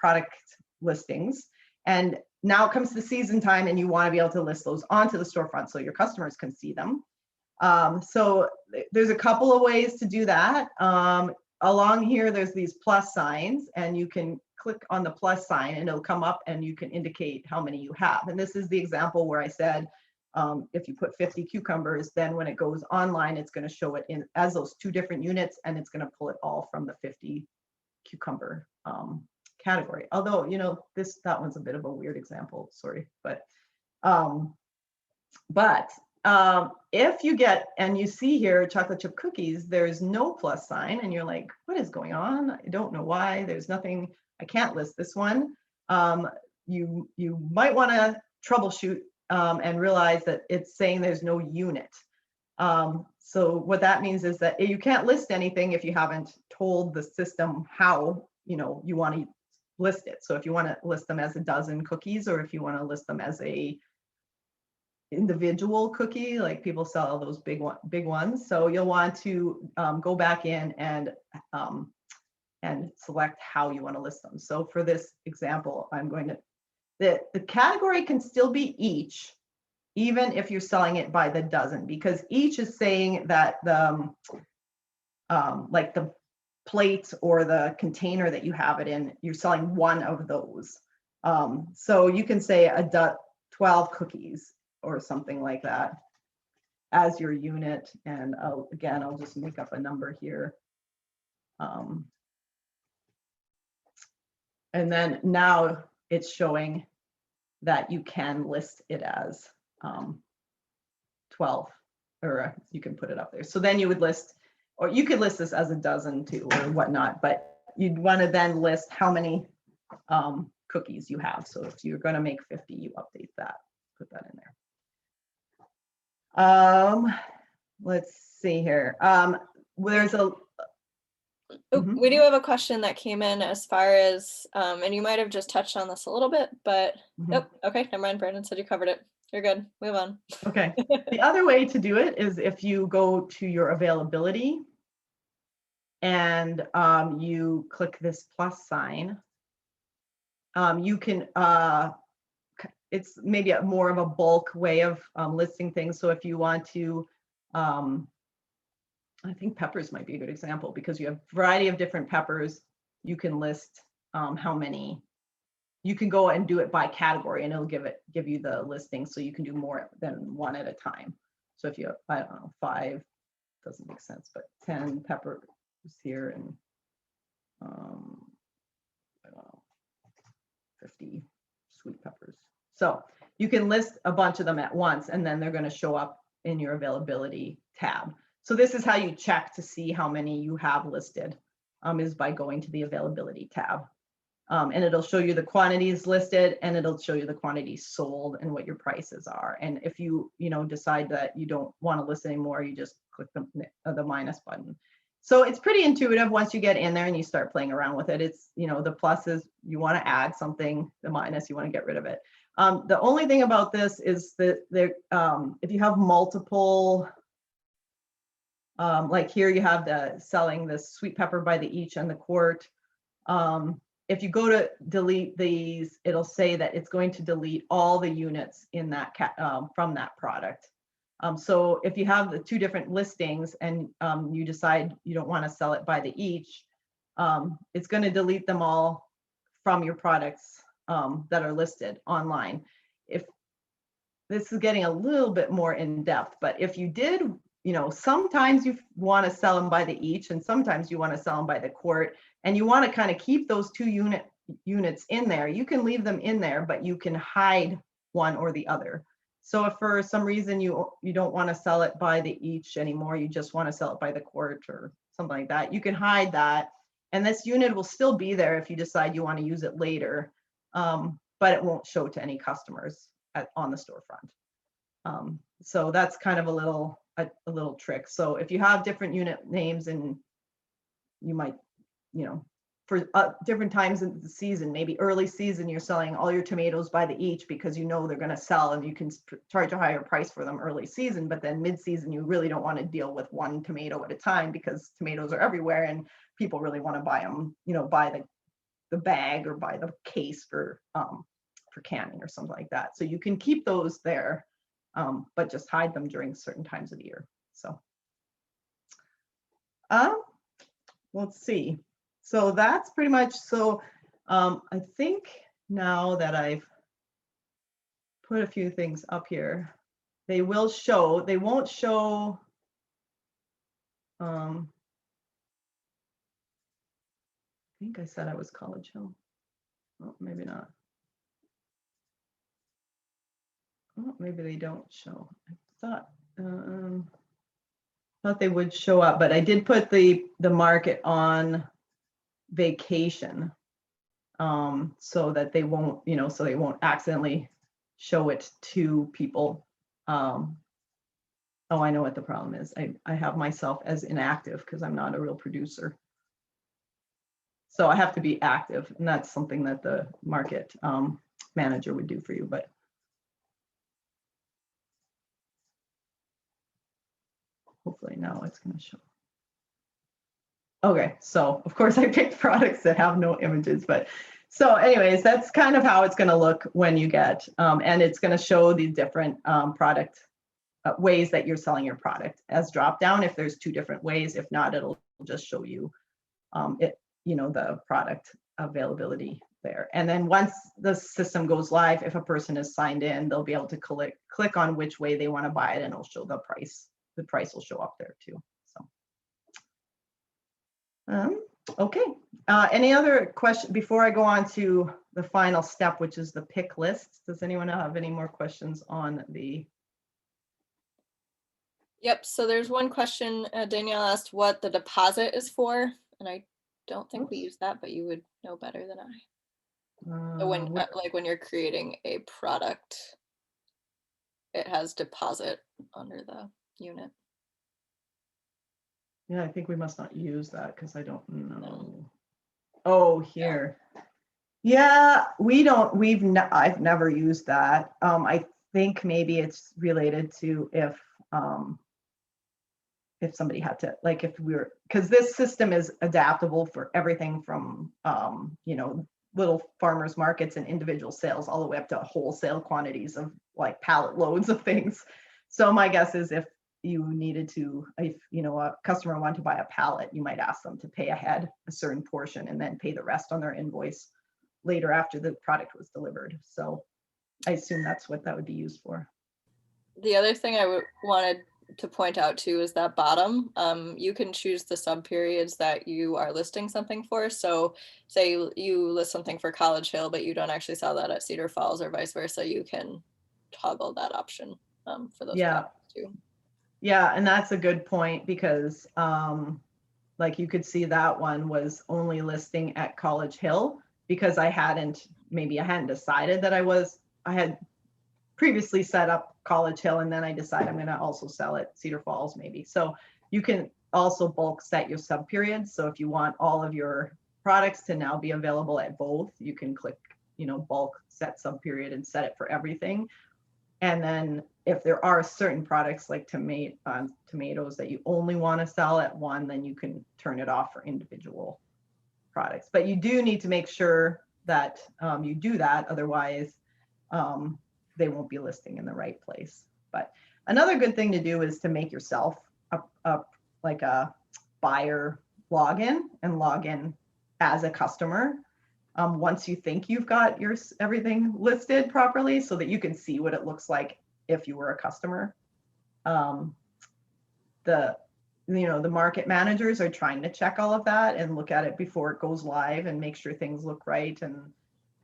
product listings. And now it comes to season time and you wanna be able to list those onto the storefront so your customers can see them. So there's a couple of ways to do that. Along here, there's these plus signs and you can click on the plus sign and it'll come up and you can indicate how many you have. And this is the example where I said, if you put 50 cucumbers, then when it goes online, it's going to show it in as those 2 different units and it's going to pull it all from the 50 cucumber category. Although, you know, that one's a bit of a weird example, sorry, but if you get, and you see here chocolate chip cookies, there's no plus sign and you're like, what is going on? I don't know why. There's nothing, I can't list this one. You might want to troubleshoot and realize that it's saying there's no unit. So what that means is that you can't list anything if you haven't told the system how, you know, you want to list it. So if you want to list them as a dozen cookies, or if you want to list them as a individual cookie, like people sell those big ones. So you'll want to go back in and select how you want to list them. So for this example, I'm going to, the category can still be each, even if you're selling it by the dozen, because each is saying that the like the plate or the container that you have it in, you're selling one of those. So you can say 12 cookies or something like that as your unit. And again, I'll just make up a number here. And then now it's showing that you can list it as 12, or you can put it up there. So then you would list, or you could list this as a dozen too, or whatnot, but you'd want to then list how many cookies you have. So if you're going to make 50, you update that, put that in there. Let's see here. There's a We do have a question that came in as far as, and you might have just touched on this a little bit, but okay, never mind. Brandon said you covered it. You're good. Move on. Okay. The other way to do it is if you go to your availability and you click this plus sign, you can, it's maybe more of a bulk way of listing things. So if you want to, I think peppers might be a good example because you have a variety of different peppers. You can list how many. You can go and do it by category and it'll give you the listing, so you can do more than one at a time. So if you have, I don't know, 5, doesn't make sense, but 10 peppers here and I don't know, 50 sweet peppers. So you can list a bunch of them at once and then they're going to show up in your availability tab. So this is how you check to see how many you have listed, is by going to the availability tab. And it'll show you the quantities listed and it'll show you the quantities sold and what your prices are. And if you decide that you don't want to list anymore, you just click the minus button. So it's pretty intuitive once you get in there and you start playing around with it. It's, the pluses, you want to add something, the minus, you want to get rid of it. The only thing about this is that if you have multiple, like here you have selling the sweet pepper by the each and the quart. If you go to delete these, it'll say that it's going to delete all the units in that from that product. So if you have the 2 different listings and you decide you don't want to sell it by the each, it's going to delete them all from your products that are listed online. If this is getting a little bit more in depth, but if you did, sometimes you want to sell them by the each and sometimes you want to sell them by the quart, and you want to kind of keep those 2 units in there. You can leave them in there, but you can hide one or the other. So if for some reason you don't want to sell it by the each anymore, you just want to sell it by the quart or something like that, you can hide that. And this unit will still be there if you decide you want to use it later. but it won't show to any customers on the storefront. So that's kind of a little trick. So if you have different unit names, and you might, for different times in the season, maybe early season, you're selling all your tomatoes by the each because they're going to sell and you can charge a higher price for them early season. But then mid-season, you really don't want to deal with one tomato at a time because tomatoes are everywhere and people really want to buy them, buy the bag or buy the case for canning or something like that. So you can keep those there, but just hide them during certain times of the year. So let's see. So that's pretty much, so I think now that I've put a few things up here, they won't show, I think I said I was College Hill. Oh, maybe not. Oh, maybe they don't show. I thought they would show up, but I did put the market on vacation, so that they won't, so they won't accidentally show it to people. Oh, I know what the problem is. I have myself as inactive because I'm not a real producer. So I have to be active, and that's something that the market manager would do for you, but hopefully now it's going to show. Okay, so of course I picked products that have no images, but so anyways, that's kind of how it's going to look when you get, and it's going to show the different product ways that you're selling your product as drop down if there's two different ways. If not, it'll just show you the product availability there. And then once the system goes live, if a person is signed in, they'll be able to click on which way they want to buy it, and it'll show the price. The price will show up there too. So, okay. Any other question before I go on to the final step, which is the pick list? Does anyone have any more questions on the? Yep. So there's one question. Danielle asked what the deposit is for, and I don't think we use that, but you would know better than I. So when you're creating a product, it has deposit under the unit. Yeah, I think we must not use that because I don't know. No. Oh, here. Yeah, we don't. I've never used that. I think maybe it's related to if somebody had to, like, if we were, because this system is adaptable for everything from little farmers markets and individual sales all the way up to wholesale quantities of like pallet loads of things. So my guess is if you needed to, if a customer wanted to buy a pallet, you might ask them to pay ahead a certain portion and then pay the rest on their invoice later after the product was delivered. So I assume that's what that would be used for. The other thing I wanted to point out too is that bottom, you can choose the sub periods that you are listing something for. So say you list something for College Hill, but you don't actually sell that at Cedar Falls or vice versa, you can toggle that option for those products too. Yeah, and that's a good point because like you could see that one was only listing at College Hill because I hadn't decided that I had previously set up College Hill, and then I decided I'm going to also sell at Cedar Falls maybe. So you can also bulk set your sub periods. So if you want all of your products to now be available at both, you can click, bulk set sub period and set it for everything. And then if there are certain products like tomatoes that you only want to sell at one, then you can turn it off for individual products. But you do need to make sure that you do that. Otherwise, they won't be listing in the right place. But another good thing to do is to make yourself like a buyer login and log in as a customer. Once you think you've got everything listed properly so that you can see what it looks like if you were a customer. The market managers are trying to check all of that and look at it before it goes live and make sure things look right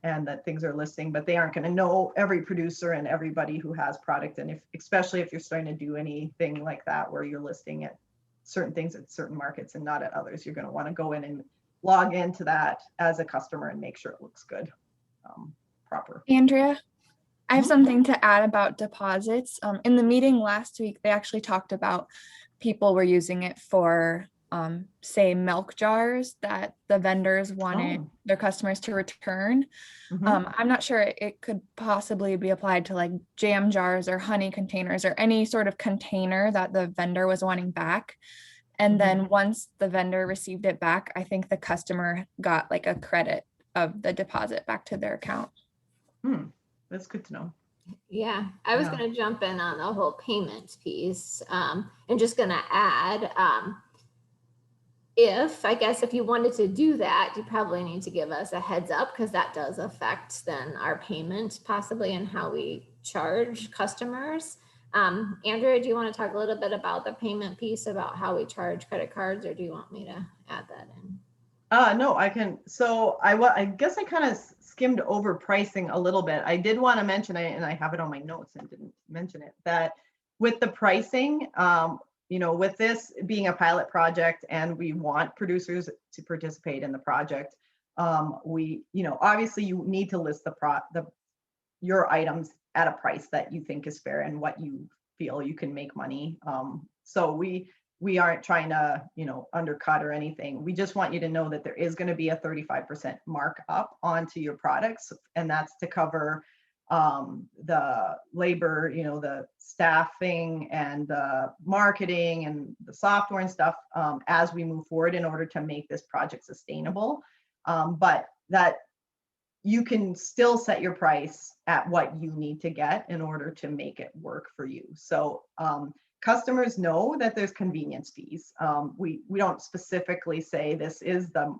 and that things are listing, but they aren't going to know every producer and everybody who has product. And especially if you're starting to do anything like that, where you're listing at certain things at certain markets and not at others, you're going to want to go in and log into that as a customer and make sure it looks good. proper. Andrea, I have Mhm. something to add about deposits. In the meeting last week, they actually talked about people were using it for, say, milk jars that the vendors wanted Oh. their customers to return. Mhm. I'm not sure it could possibly be applied to like jam jars or honey containers or any sort of container that the vendor was wanting back. And Mhm. then once the vendor received it back, I think the customer got like a credit of the deposit back to their account. That's good to know. Yeah, I was Yeah. going to jump in on the whole payment piece, and just going to add, if you wanted to do that, you probably need to give us a heads up, because that does affect then our payment possibly and how we charge customers. Andrea, do you want to talk a little bit about the payment piece, about how we charge credit cards, or do you want me to add that in? No, I can. So I guess I kind of skimmed over pricing a little bit. I did want to mention, and I have it on my notes and didn't mention it, that with the pricing, with this being a pilot project and we want producers to participate in the project, obviously you need to list your items at a price that you think is fair and what you feel you can make money. So we aren't trying to, undercut or anything. We just want you to know that there is going to be a 35% markup onto your products, and that's to cover the labor, the staffing and the marketing and the software and stuff as we move forward in order to make this project sustainable. But that you can still set your price at what you need to get in order to make it work for you. So customers know that there's convenience fees. We don't specifically say this is the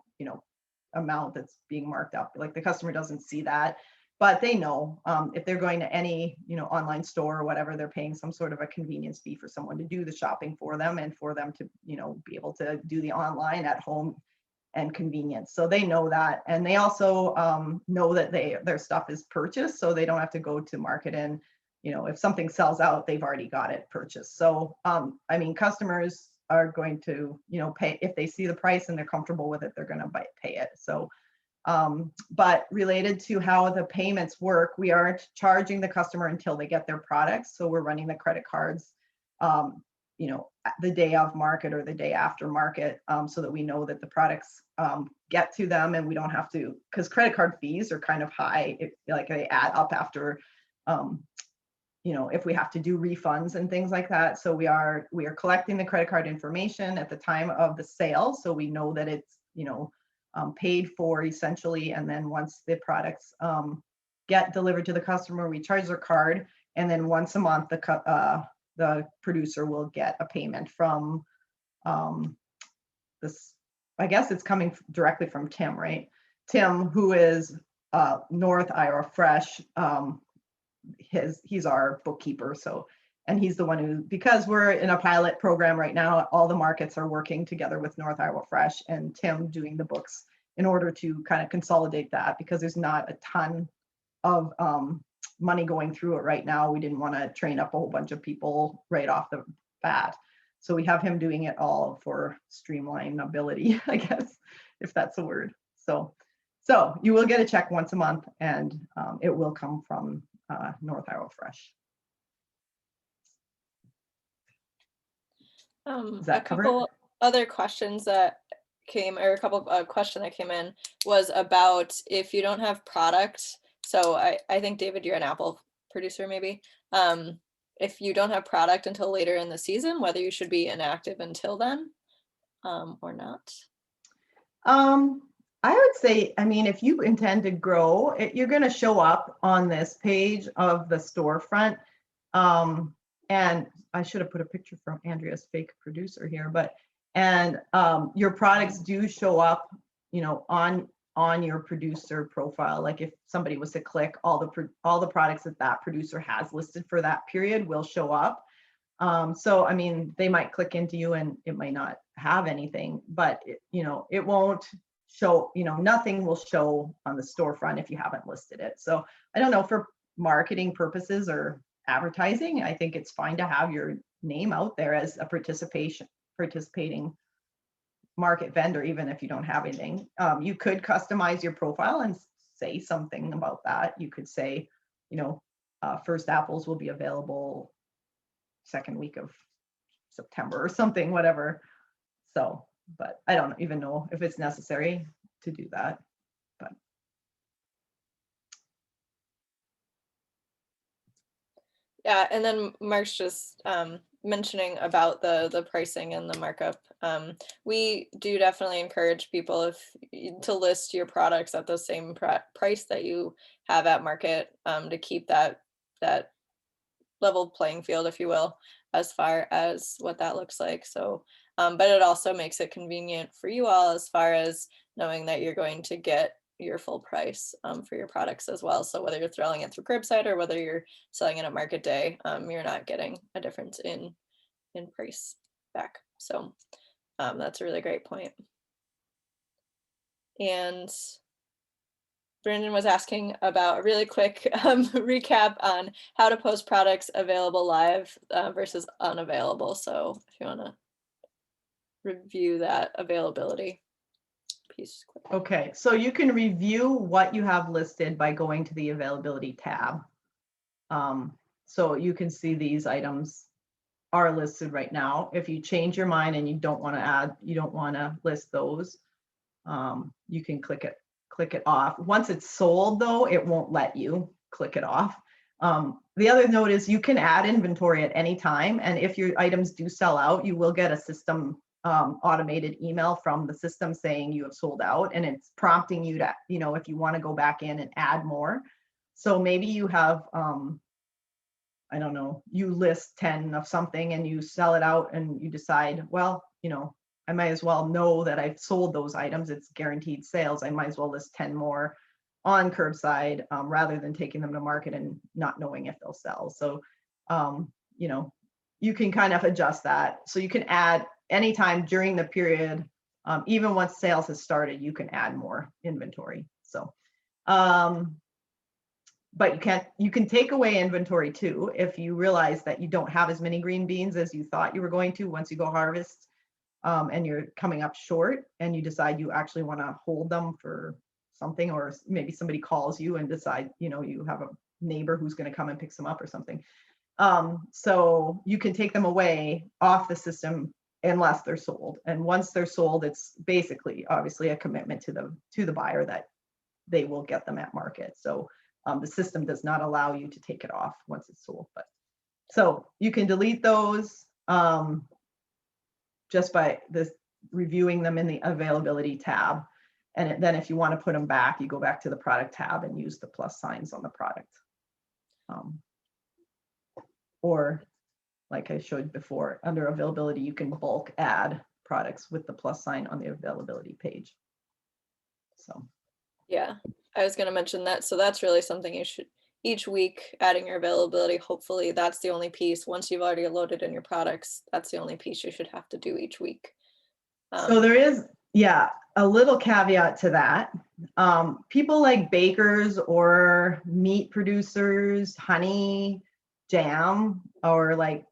amount that's being marked up. Like the customer doesn't see that, but they know if they're going to any online store or whatever, they're paying some sort of a convenience fee for someone to do the shopping for them and for them to be able to do the online at home and convenience. So they know that, and they also know that their stuff is purchased, so they don't have to go to market and if something sells out, they've already got it purchased. So customers are going to pay if they see the price and they're comfortable with it. They're going to pay it. So but related to how the payments work, we aren't charging the customer until they get their products. So we're running the credit cards the day of market or the day after market, so that we know that the products get to them, and we don't have to, because credit card fees are kind of high. They add up after if we have to do refunds and things like that. So we are collecting the credit card information at the time of the sale, so we know that it's paid for essentially. And then once the products get delivered to the customer, we charge their card, and then once a month the producer will get a payment from this. I guess it's coming directly from Tim, right? Tim, who is North Iowa Fresh. He's our bookkeeper. So, and he's the one who, because we're in a pilot program right now, all the markets are working together with North Iowa Fresh and Tim doing the books in order to kind of consolidate that, because there's not a ton of money going through it right now. We didn't want to train up a whole bunch of people right off the bat. So we have him doing it all for streamlineability, I guess, if that's a word. So you will get a check once a month, and it will come from North Iowa Fresh. A couple other questions that came, or a couple question that came in was about if you don't have product. So I think, David, you're an apple producer, maybe. If you don't have product until later in the season, whether you should be inactive until then or not. I would say, if you intend to grow, you're going to show up on this page of the storefront. And I should have put a picture from Andrea's fake producer here, and your products do show up, on your producer profile. Like if somebody was to click, all the products that producer has listed for that period will show up. So they might click into you and it might not have anything, but it won't show, nothing will show on the storefront if you haven't listed it. So I don't know, for marketing purposes or advertising, I think it's fine to have your name out there as a participating market vendor, even if you don't have anything. You could customize your profile and say something about that. You could say, first apples will be available second week of September or something, whatever. So, but I don't even know if it's necessary to do that. But yeah, and then Mark's just mentioning about the pricing and the markup. We do definitely encourage people to list your products at the same price that you have at market, to keep that level playing field, if you will, as far as what that looks like. So, but it also makes it convenient for you all as far as knowing that you're going to get your full price for your products as well. So whether you're throwing it through curbside or whether you're selling it at market day, you're not getting a difference in price back. So that's a really great point. And Brandon was asking about a really quick recap on how to post products available live versus unavailable. So if you want to review that availability piece. okay, so you can review what you have listed by going to the availability tab. So you can see these items are listed right now. If you change your mind and you don't want to list those, you can click it off. Once it's sold though, it won't let you click it off. The other note is you can add inventory at any time, and if your items do sell out, you will get a system automated email from the system saying you have sold out, and it's prompting you to, if you want to go back in and add more. So maybe you have, I don't know, you list 10 of something and you sell it out and you decide, well, I might as well know that I've sold those items. It's guaranteed sales. I might as well list 10 more on curbside rather than taking them to market and not knowing if they'll sell. So, you can kind of adjust that. So you can add anytime during the period, even once sales has started, you can add more inventory. So, but you can take away inventory too if you realize that you don't have as many green beans as you thought you were going to once you go harvest, and you're coming up short and you decide you actually want to hold them for something, or maybe somebody calls you and decide, you have a neighbor who's going to come and pick some up or something. So you can take them away off the system unless they're sold. And once they're sold, it's basically obviously a commitment to the buyer that they will get them at market. So the system does not allow you to take it off once it's sold. But so you can delete those just by reviewing them in the availability tab. And then if you want to put them back, you go back to the product tab and use the plus signs on the product. Or like I showed before, under availability, you can bulk add products with the plus sign on the availability page. So. Yeah, I was going to mention that. So that's really something you should, each week, adding your availability. Hopefully that's the only piece. Once you've already loaded in your products, that's the only piece you should have to do each week. So there is, a little caveat to that. People like bakers or meat producers, honey, jam, or like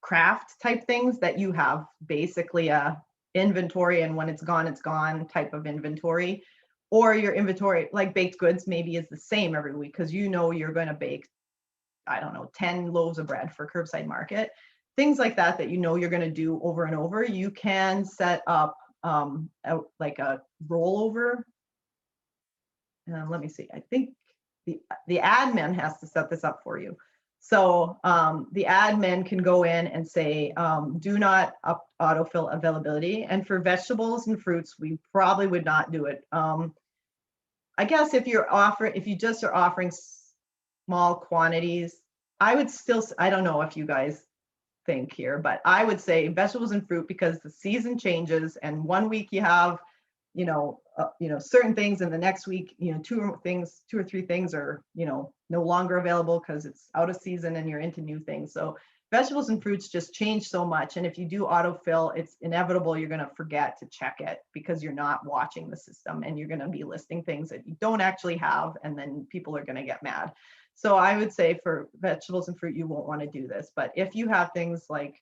craft type things that you have basically a inventory, and when it's gone type of inventory. Or your inventory, like baked goods, maybe is the same every week because you're going to bake, I don't know, 10 loaves of bread for Curbside Market. Things like that you're going to do over and over. You can set up like a rollover. Let me see. I think the admin has to set this up for you. So the admin can go in and say, do not autofill availability. And for vegetables and fruits, we probably would not do it. I guess if you just are offering small quantities, I would still, I don't know if you guys think here, but I would say vegetables and fruit, because the season changes and one week you have, certain things, and the next week, two or three things are, no longer available because it's out of season and you're into new things. So vegetables and fruits just change so much. And if you do autofill, it's inevitable you're going to forget to check it because you're not watching the system and you're going to be listing things that you don't actually have. And then people are going to get mad. So I would say for vegetables and fruit, you won't want to do this. But if you have things like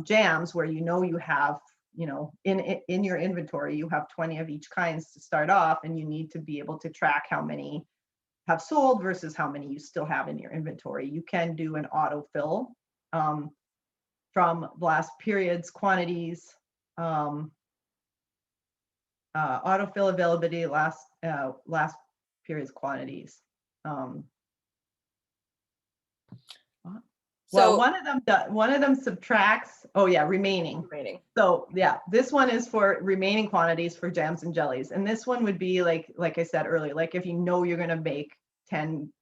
jams where you have, you know, in your inventory, you have 20 of each kinds to start off, and you need to be able to track how many have sold versus how many you still have in your inventory. You can do an autofill from last period's quantities, autofill availability, last period's quantities. Well, So one of them subtracts. Oh yeah, remaining. So yeah, this one is for remaining quantities for jams and jellies, and this one would be like I said earlier, like if you know you're going to make 10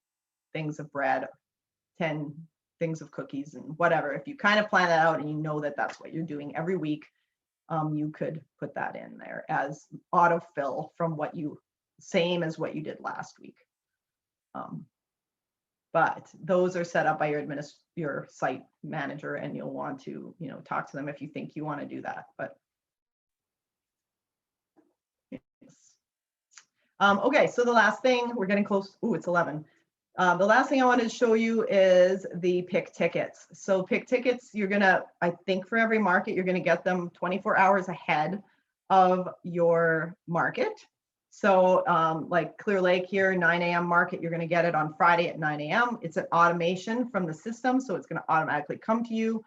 things of bread, 10 things of cookies, and whatever. If you kind of plan that out and you know that that's what you're doing every week, you could put that in there as autofill from what you, same as what you did last week. But those are set up by your site manager, and you'll want to, you know, talk to them if you think you want to do that. But yes. Okay, so the last thing, we're getting close. Ooh, it's 11. The last thing I wanted to show you is the pick tickets. So pick tickets, you're gonna, I think for every market, you're gonna get them 24 hours ahead of your market. So like Clear Lake here, 9 a.m. market, you're gonna get it on Friday at 9 a.m. It's an automation from the system, so it's gonna automatically come to you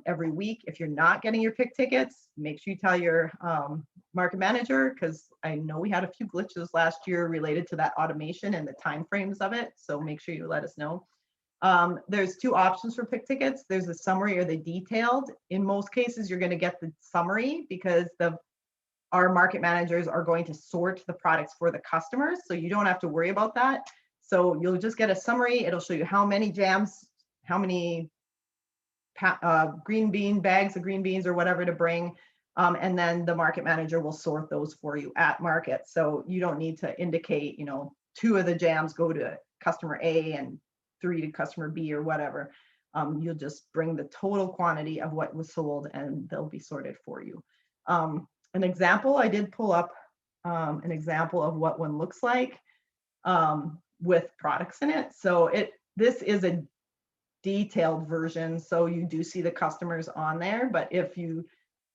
every week. If you're not getting your pick tickets, make sure you tell your market manager, because I know we had a few glitches last year related to that automation and the timeframes of it. So make sure you let us know. There's two options for pick tickets. There's the summary or the detailed. In most cases, you're going to get the summary because our market managers are going to sort the products for the customers. So you don't have to worry about that. So you'll just get a summary. It'll show you how many jams, how many green bean bags of green beans or whatever to bring. And then the market manager will sort those for you at market. So you don't need to indicate, you know, 2 of the jams go to customer A and 3 to customer B or whatever. You'll just bring the total quantity of what was sold and they'll be sorted for you. An example, I did pull up an example of what one looks like with products in it. So this is a detailed version, so you do see the customers on there. But if you,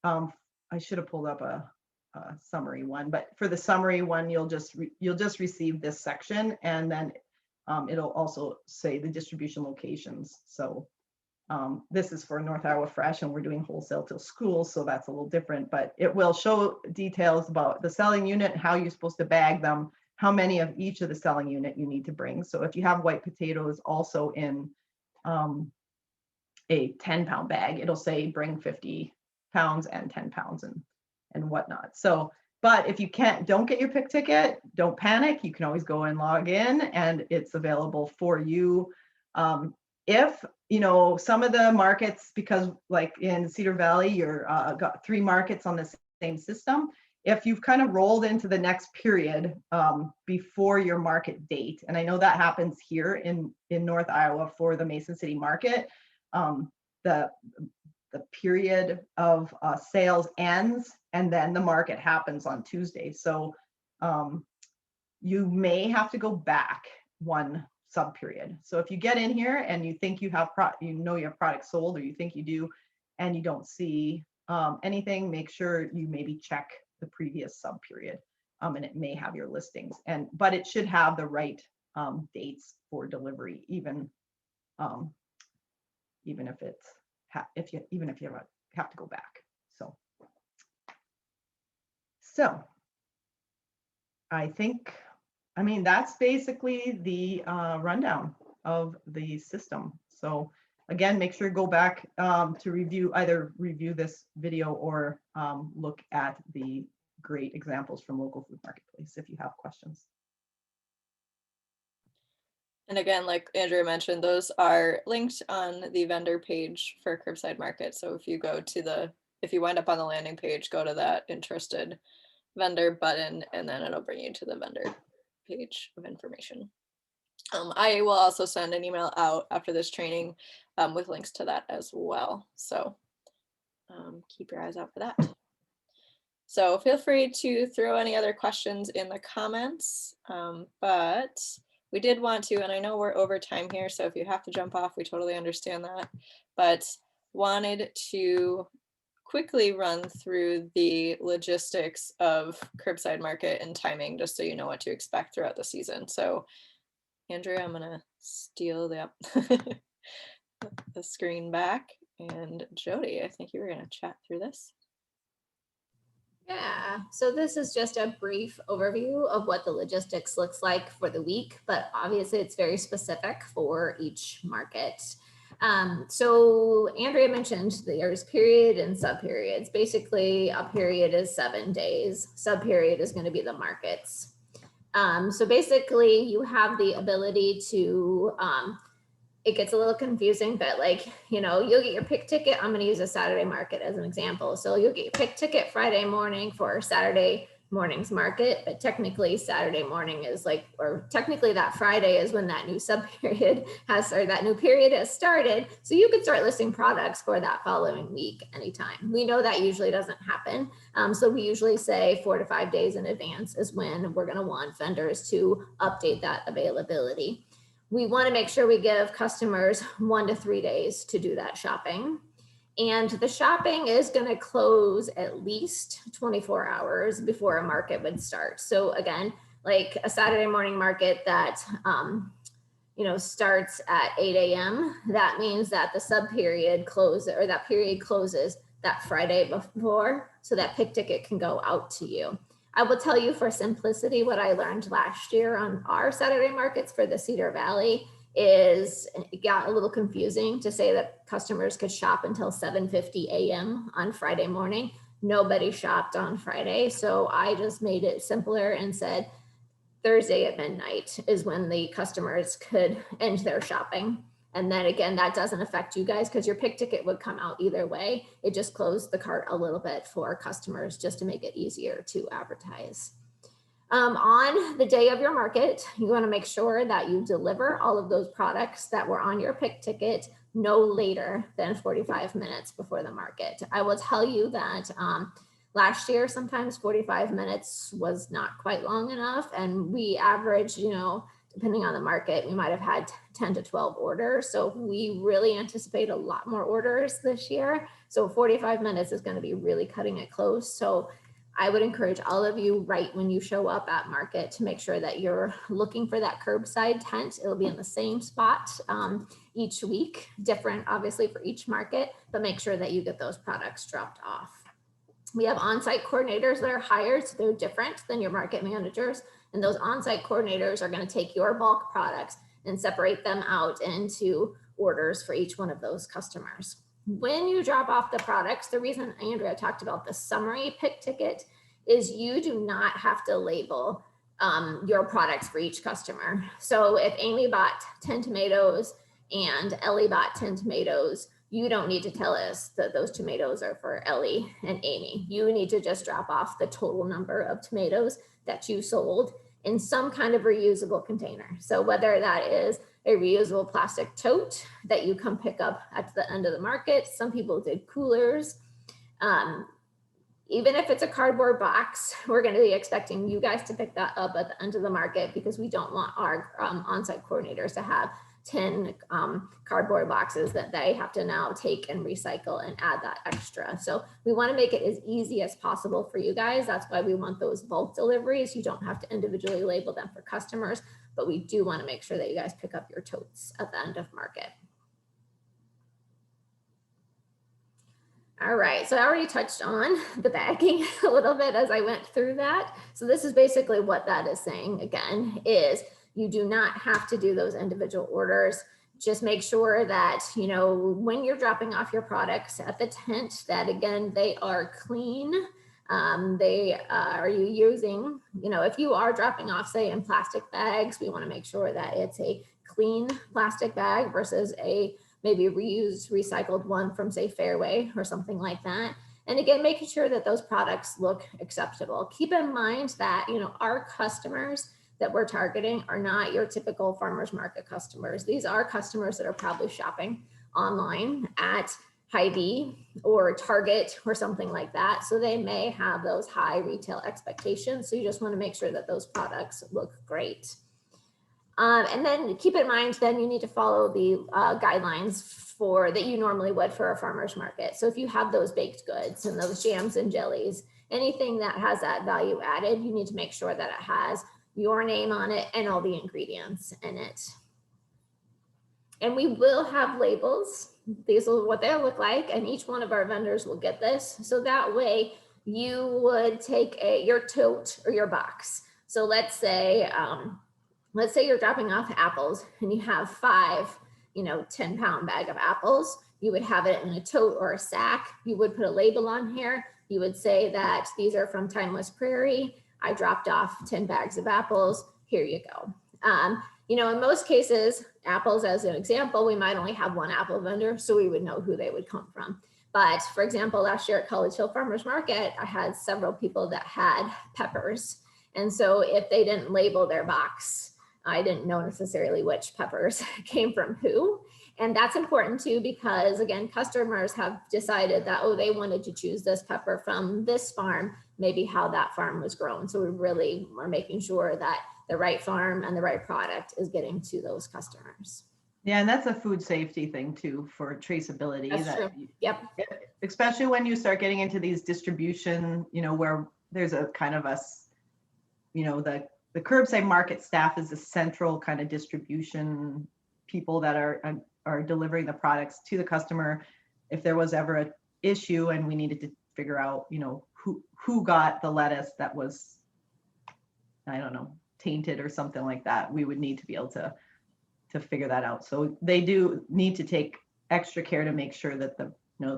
I should have pulled up a summary one, but for the summary one, you'll just receive this section, and then it'll also say the distribution locations. So this is for North Iowa Fresh, and we're doing wholesale to schools, so that's a little different, but it will show details about the selling unit, how you're supposed to bag them, how many of each of the selling unit you need to bring. So if you have white potatoes also in a 10-pound bag, it'll say bring 50 pounds and 10 pounds and whatnot. So, but if you don't get your pick ticket, don't panic. You can always go and log in, and it's available for you. If, you know, some of the markets, because like in Cedar Valley, you're got 3 markets on the same system. If you've kind of rolled into the next period before your market date, and I know that happens here in North Iowa for the Mason City market, the period of sales ends, and then the market happens on Tuesday. So you may have to go back one sub period. So if you get in here and you think you have you have product sold, or you think you do, and you don't see anything, make sure you maybe check the previous sub period, and it may have your listings, but it should have the right dates for delivery, even if it's even if you have to go back. So I think, I mean, that's basically the rundown of the system. So again, make sure to go back to either review this video or look at the great examples from Local Food Marketplace if you have questions. And again, like Andrea mentioned, those are linked on the vendor page for Curbside Market. So if you wind up on the landing page, go to that interested vendor button, and then it'll bring you to the vendor page of information. I will also send an email out after this training with links to that as well. So keep your eyes out for that. So feel free to throw any other questions in the comments, but we did want to, and I know we're over time here, so if you have to jump off, we totally understand that, but wanted to quickly run through the logistics of Curbside Market and timing, just so you know what to expect throughout the season. So Andrea, I'm gonna steal the screen back. And Jody, I think you were gonna chat through this. Yeah, so this is just a brief overview of what the logistics looks like for the week, but obviously it's very specific for each market. So Andrea mentioned there's period and sub periods. Basically, a period is 7 days. Sub period is going to be the markets. So basically, you have the ability to it gets a little confusing, but like, you know, you'll get your pick ticket. I'm going to use a Saturday market as an example. So you'll get your pick ticket Friday morning for Saturday morning's market, but technically Saturday morning is like, or technically that Friday is when that new sub period has, or that new period has started. So you could start listing products for that following week anytime. We know that usually doesn't happen. So we usually say 4 to 5 days in advance is when we're going to want vendors to update that availability. We want to make sure we give customers 1 to 3 days to do that shopping. And the shopping is going to close at least 24 hours before a market would start. So again, like a Saturday morning market that, you know, starts at 8 a.m., that means that the sub period closes, or that period closes that Friday before, so that pick ticket can go out to you. I will tell you for simplicity, what I learned last year on our Saturday markets for the Cedar Valley is it got a little confusing to say that customers could shop until 7:50 a.m. on Friday morning. Nobody shopped on Friday. So I just made it simpler and said Thursday at midnight is when the customers could end their shopping. And then again, that doesn't affect you guys because your pick ticket would come out either way. It just closed the cart a little bit for customers just to make it easier to advertise. On the day of your market, you want to make sure that you deliver all of those products that were on your pick ticket no later than 45 minutes before the market. I will tell you that last year, sometimes 45 minutes was not quite long enough. And we averaged, you know, depending on the market, we might have had 10 to 12 orders. So we really anticipate a lot more orders this year. So 45 minutes is going to be really cutting it close. So I would encourage all of you right when you show up at market to make sure that you're looking for that curbside tent. It'll be in the same spot each week, different obviously for each market, but make sure that you get those products dropped off. We have on-site coordinators that are hired, so they're different than your market managers. And those on-site coordinators are going to take your bulk products and separate them out into orders for each one of those customers. When you drop off the products, the reason Andrea talked about the summary pick ticket is you do not have to label your products for each customer. So if Amy bought 10 tomatoes and Ellie bought 10 tomatoes, you don't need to tell us that those tomatoes are for Ellie and Amy. You need to just drop off the total number of tomatoes that you sold in some kind of reusable container. So whether that is a reusable plastic tote that you come pick up at the end of the market, some people did coolers. Even if it's a cardboard box, we're going to be expecting you guys to pick that up at the end of the market because we don't want our on-site coordinators to have 10 cardboard boxes that they have to now take and recycle and add that extra. So we want to make it as easy as possible for you guys. That's why we want those bulk deliveries. You don't have to individually label them for customers, but we do want to make sure that you guys pick up your totes at the end of market. All right, so I already touched on the bagging a little bit as I went through that. So this is basically what that is saying again, is you do not have to do those individual orders. Just make sure that, you know, when you're dropping off your products at the tent, that again, they are clean. Are you using, you know, if you are dropping off, say in plastic bags, we want to make sure that it's a clean plastic bag versus a maybe reused, recycled one from say Fairway or something like that. And again, making sure that those products look acceptable. Keep in mind that, you know, our customers that we're targeting are not your typical farmers market customers. These are customers that are probably shopping online at Hy-Vee or Target or something like that. So they may have those high retail expectations. So you just want to make sure that those products look great. And then keep in mind, then you need to follow the guidelines for that you normally would for a farmer's market. So if you have those baked goods and those jams and jellies, anything that has that value added, you need to make sure that it has your name on it and all the ingredients in it. And we will have labels. These are what they'll look like, and each one of our vendors will get this. So that way you would take your tote or your box. So let's say you're dropping off apples and you have 5, 10-pound bag of apples. You would have it in a tote or a sack. You would put a label on here. You would say that these are from Timeless Prairie. I dropped off 10 bags of apples. Here you go. In most cases, apples as an example, we might only have one apple vendor, so we would know who they would come from. But for example, last year at College Hill Farmers Market, I had several people that had peppers. And so if they didn't label their box, I didn't know necessarily which peppers came from who. And that's important too, because again, customers have decided that, oh, they wanted to choose this pepper from this farm, maybe how that farm was grown. So we really are making sure that the right farm and the right product is getting to those customers. Yeah, and that's a food safety thing too for traceability. That's true. Yep. Especially when you start getting into these distribution, where there's a kind of the curbside market staff is a central kind of distribution people that are delivering the products to the customer. If there was ever an issue and we needed to figure out, who got the lettuce that was, I don't know, tainted or something like that, we would need to be able to figure that out. So they do need to take extra care to make sure that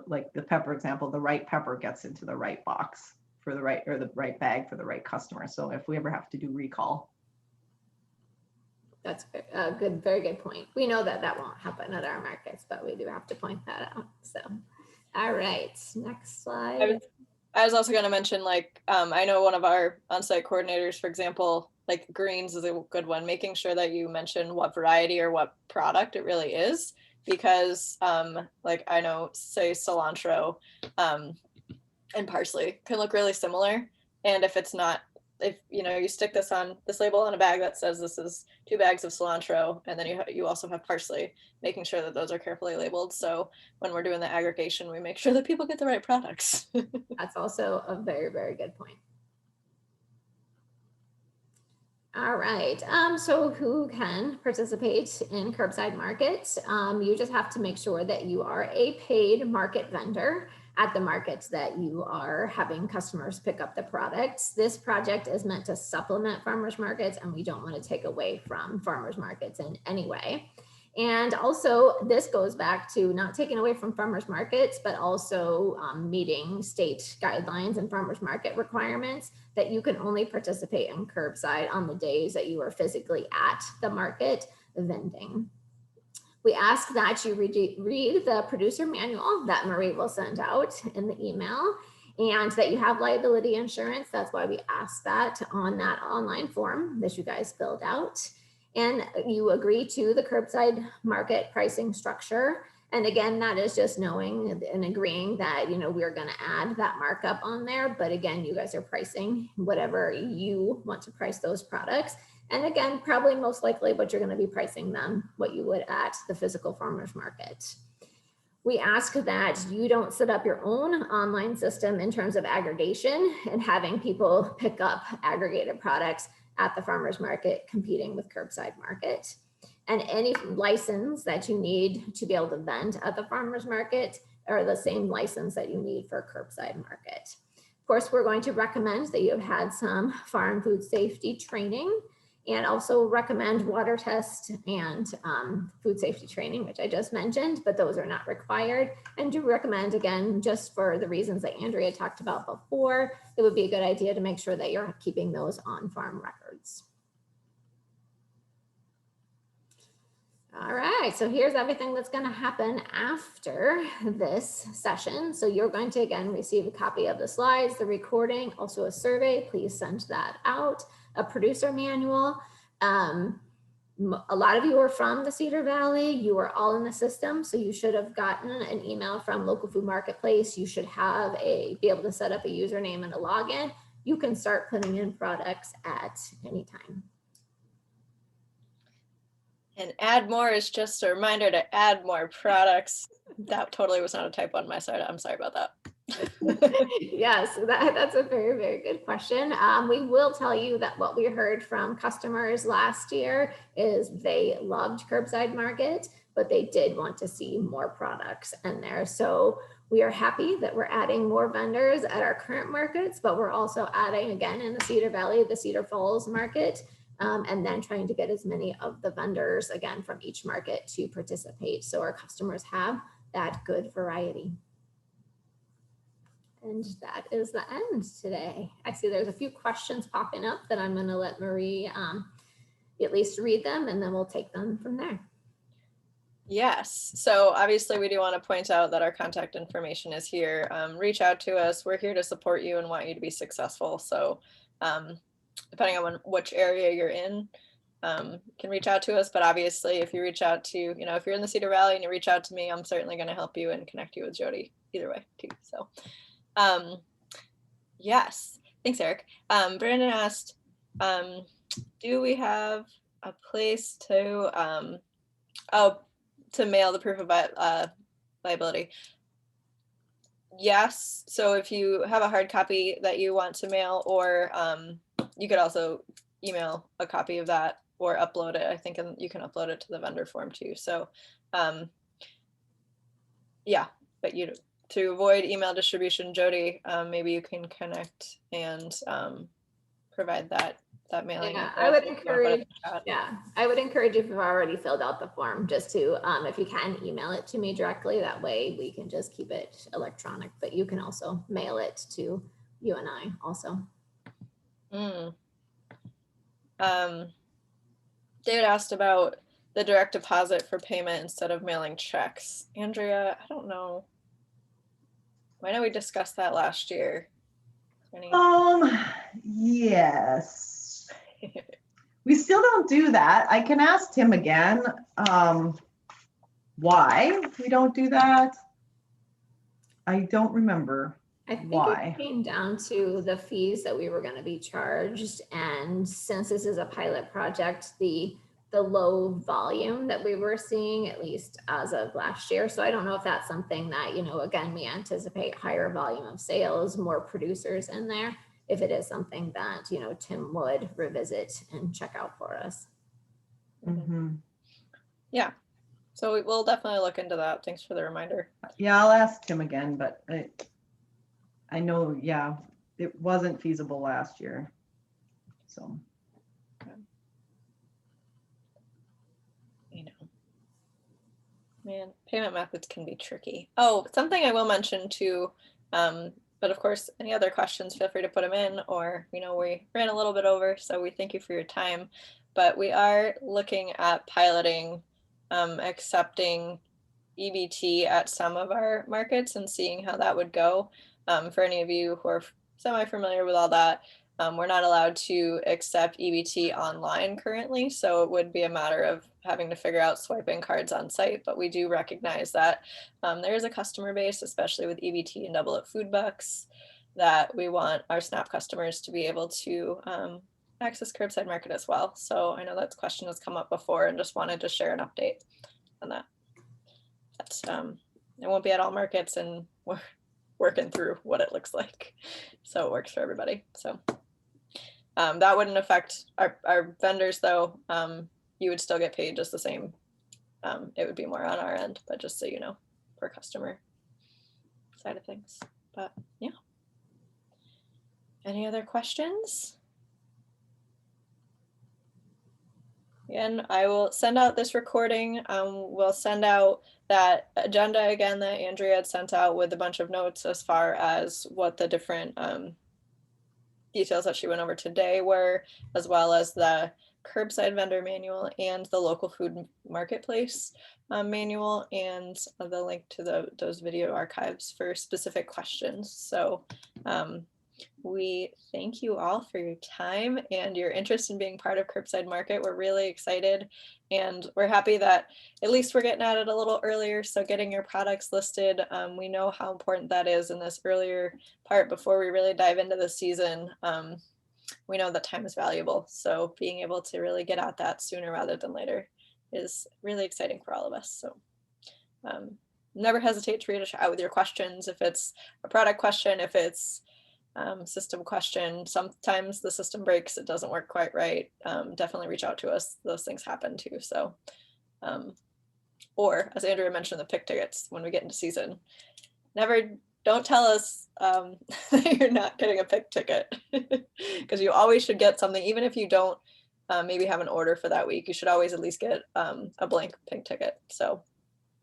like the pepper example, the right pepper gets into the right box for the right bag for the right customer. So if we ever have to do recall. That's a very good point. We know that won't happen at our markets, but we do have to point that out. So, all right, next slide. I was also going to mention, I know one of our on-site coordinators, for example, greens is a good one, making sure that you mention what variety or what product it really is, because I know, say, cilantro and parsley can look really similar. And if it's not, if you stick this label on a bag that says this is 2 bags of cilantro, and then you also have parsley, making sure that those are carefully labeled. So when we're doing the aggregation, we make sure that people get the right products. That's also a very, very good point. All right, so who can participate in Curbside Market? You just have to make sure that you are a paid market vendor at the markets that you are having customers pick up the products. This project is meant to supplement farmers markets, and we don't want to take away from farmers markets in any way. And also this goes back to not taking away from farmers markets, but also meeting state guidelines and farmers market requirements that you can only participate in curbside on the days that you are physically at the market vending. We ask that you read the producer manual that Marie will send out in the email, and that you have liability insurance. That's why we ask that on that online form that you guys filled out. And you agree to the curbside market pricing structure. And again, that is just knowing and agreeing that, we're going to add that markup on there. But again, you guys are pricing whatever you want to price those products. And again, probably most likely what you're going to be pricing them, what you would at the physical farmers market. We ask that you don't set up your own online system in terms of aggregation and having people pick up aggregated products at the farmers market competing with Curbside Market. And any license that you need to be able to vend at the farmers market are the same license that you need for Curbside Market. Of course, we're going to recommend that you have had some farm food safety training, and also recommend water test and food safety training, which I just mentioned, but those are not required. And do recommend, again, just for the reasons that Andrea talked about before, it would be a good idea to make sure that you're keeping those on farm records. All right, so here's everything that's going to happen after this session. So you're going to, again, receive a copy of the slides, the recording, also a survey. Please send that out. A producer manual. A lot of you are from the Cedar Valley. You are all in the system, so you should have gotten an email from Local Food Marketplace. You should have be able to set up a username and a login. You can start putting in products at any time. And add more is just a reminder to add more products. That totally was not a typo on my side. I'm sorry about that. Yes, that's a very, very good question. We will tell you that what we heard from customers last year is they loved Curbside Market, but they did want to see more products in there. So we are happy that we're adding more vendors at our current markets, but we're also adding again in the Cedar Valley, the Cedar Falls market, and then trying to get as many of the vendors again from each market to participate. So our customers have that good variety. And that is the end today. I see there's a few questions popping up that I'm going to let Marie at least read them, and then we'll take them from there. Yes. So obviously we do want to point out that our contact information is here. Reach out to us. We're here to support you and want you to be successful. So depending on which area you're in, you can reach out to us. But obviously if you reach out to, if you're in the Cedar Valley and you reach out to me, I'm certainly going to help you and connect you with Jody either way too. So yes, thanks, Eric. Brandon asked, do we have a place to mail the proof of liability? Yes. So if you have a hard copy that you want to mail, or you could also email a copy of that or upload it. I think you can upload it to the vendor form too. So yeah, but to avoid email distribution, Jody, maybe you can connect and provide that mailing. Yeah, I would encourage. Yeah, I would encourage if you've already filled out the form, just to, if you can, email it to me directly. That way we can just keep it electronic. But you can also mail it to you and I also. David asked about the direct deposit for payment instead of mailing checks. Andrea, I don't know. I know we discussed that last year. Yes. We still don't do that. I can ask Tim again why we don't do that. I don't remember. I think why. It came down to the fees that we were going to be charged. And since this is a pilot project, the low volume that we were seeing, at least as of last year. So I don't know if that's something that, again, we anticipate higher volume of sales, more producers in there. If it is something that, Tim would revisit and check out for us. Mm-hmm. Yeah. So we'll definitely look into that. Thanks for the reminder. Yeah, I'll ask Tim again, but I know, yeah, it wasn't feasible last year. So. Man, payment methods can be tricky. Oh, something I will mention too, but of course, any other questions, feel free to put them in, or, we ran a little bit over, so we thank you for your time, but we are looking at piloting, accepting EBT at some of our markets and seeing how that would go. For any of you who are semi-familiar with all that, we're not allowed to accept EBT online currently, so it would be a matter of having to figure out swiping cards on site, but we do recognize that there is a customer base, especially with EBT and Double Up Food Bucks, that we want our SNAP customers to be able to access Curbside Market as well. So I know that question has come up before and just wanted to share an update on that. It won't be at all markets, and we're working through what it looks like, so it works for everybody. So that wouldn't affect our vendors though. You would still get paid just the same. It would be more on our end, but just so you know, per customer side of things. But yeah. Any other questions? Again, I will send out this recording. We'll send out that agenda again that Andrea had sent out with a bunch of notes as far as what the different details that she went over today were, as well as the curbside vendor manual and the local food marketplace manual, and the link to those video archives for specific questions. So we thank you all for your time and your interest in being part of Curbside Market. We're really excited, and we're happy that at least we're getting at it a little earlier. So getting your products listed, we know how important that is in this earlier part before we really dive into the season. We know that time is valuable, so being able to really get at that sooner rather than later is really exciting for all of us. So never hesitate to reach out with your questions. If it's a product question, if it's system question, sometimes the system breaks, it doesn't work quite right. Definitely reach out to us. Those things happen too. So, or as Andrea mentioned, the pick tickets, when we get into season, don't tell us that you're not getting a pick ticket, because you always should get something, even if you don't maybe have an order for that week. You should always at least get a blank pink ticket. So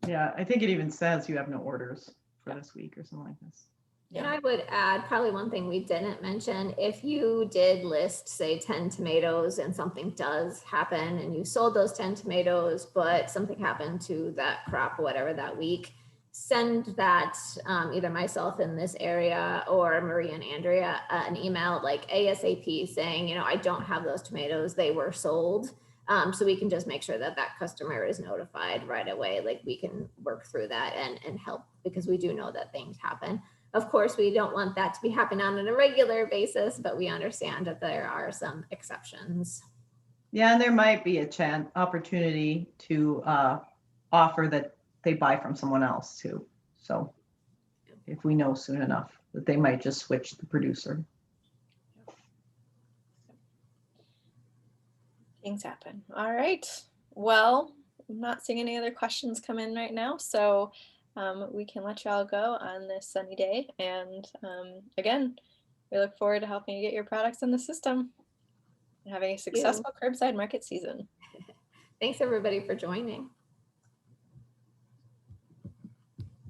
Yeah, I think it even says you have no orders for this week or something like this. And I would add probably one thing we didn't mention, if you did list, say, 10 tomatoes and something does happen and you sold those 10 tomatoes, but something happened to that crop or whatever that week, send that either myself in this area or Marie and Andrea an email like ASAP saying, you know, I don't have those tomatoes, they were sold. So we can just make sure that that customer is notified right away. Like we can work through that and help, because we do know that things happen. Of course, we don't want that to be happening on a regular basis, but we understand that there are some exceptions. Yeah, and there might be a opportunity to offer that they buy from someone else too. So if we know soon enough that they might just switch the producer. Things happen. All right. Well, I'm not seeing any other questions come in right now, so we can let y'all go on this sunny day. And again, we look forward to helping you get your products in the system and having a successful curbside market season. Thanks everybody for joining.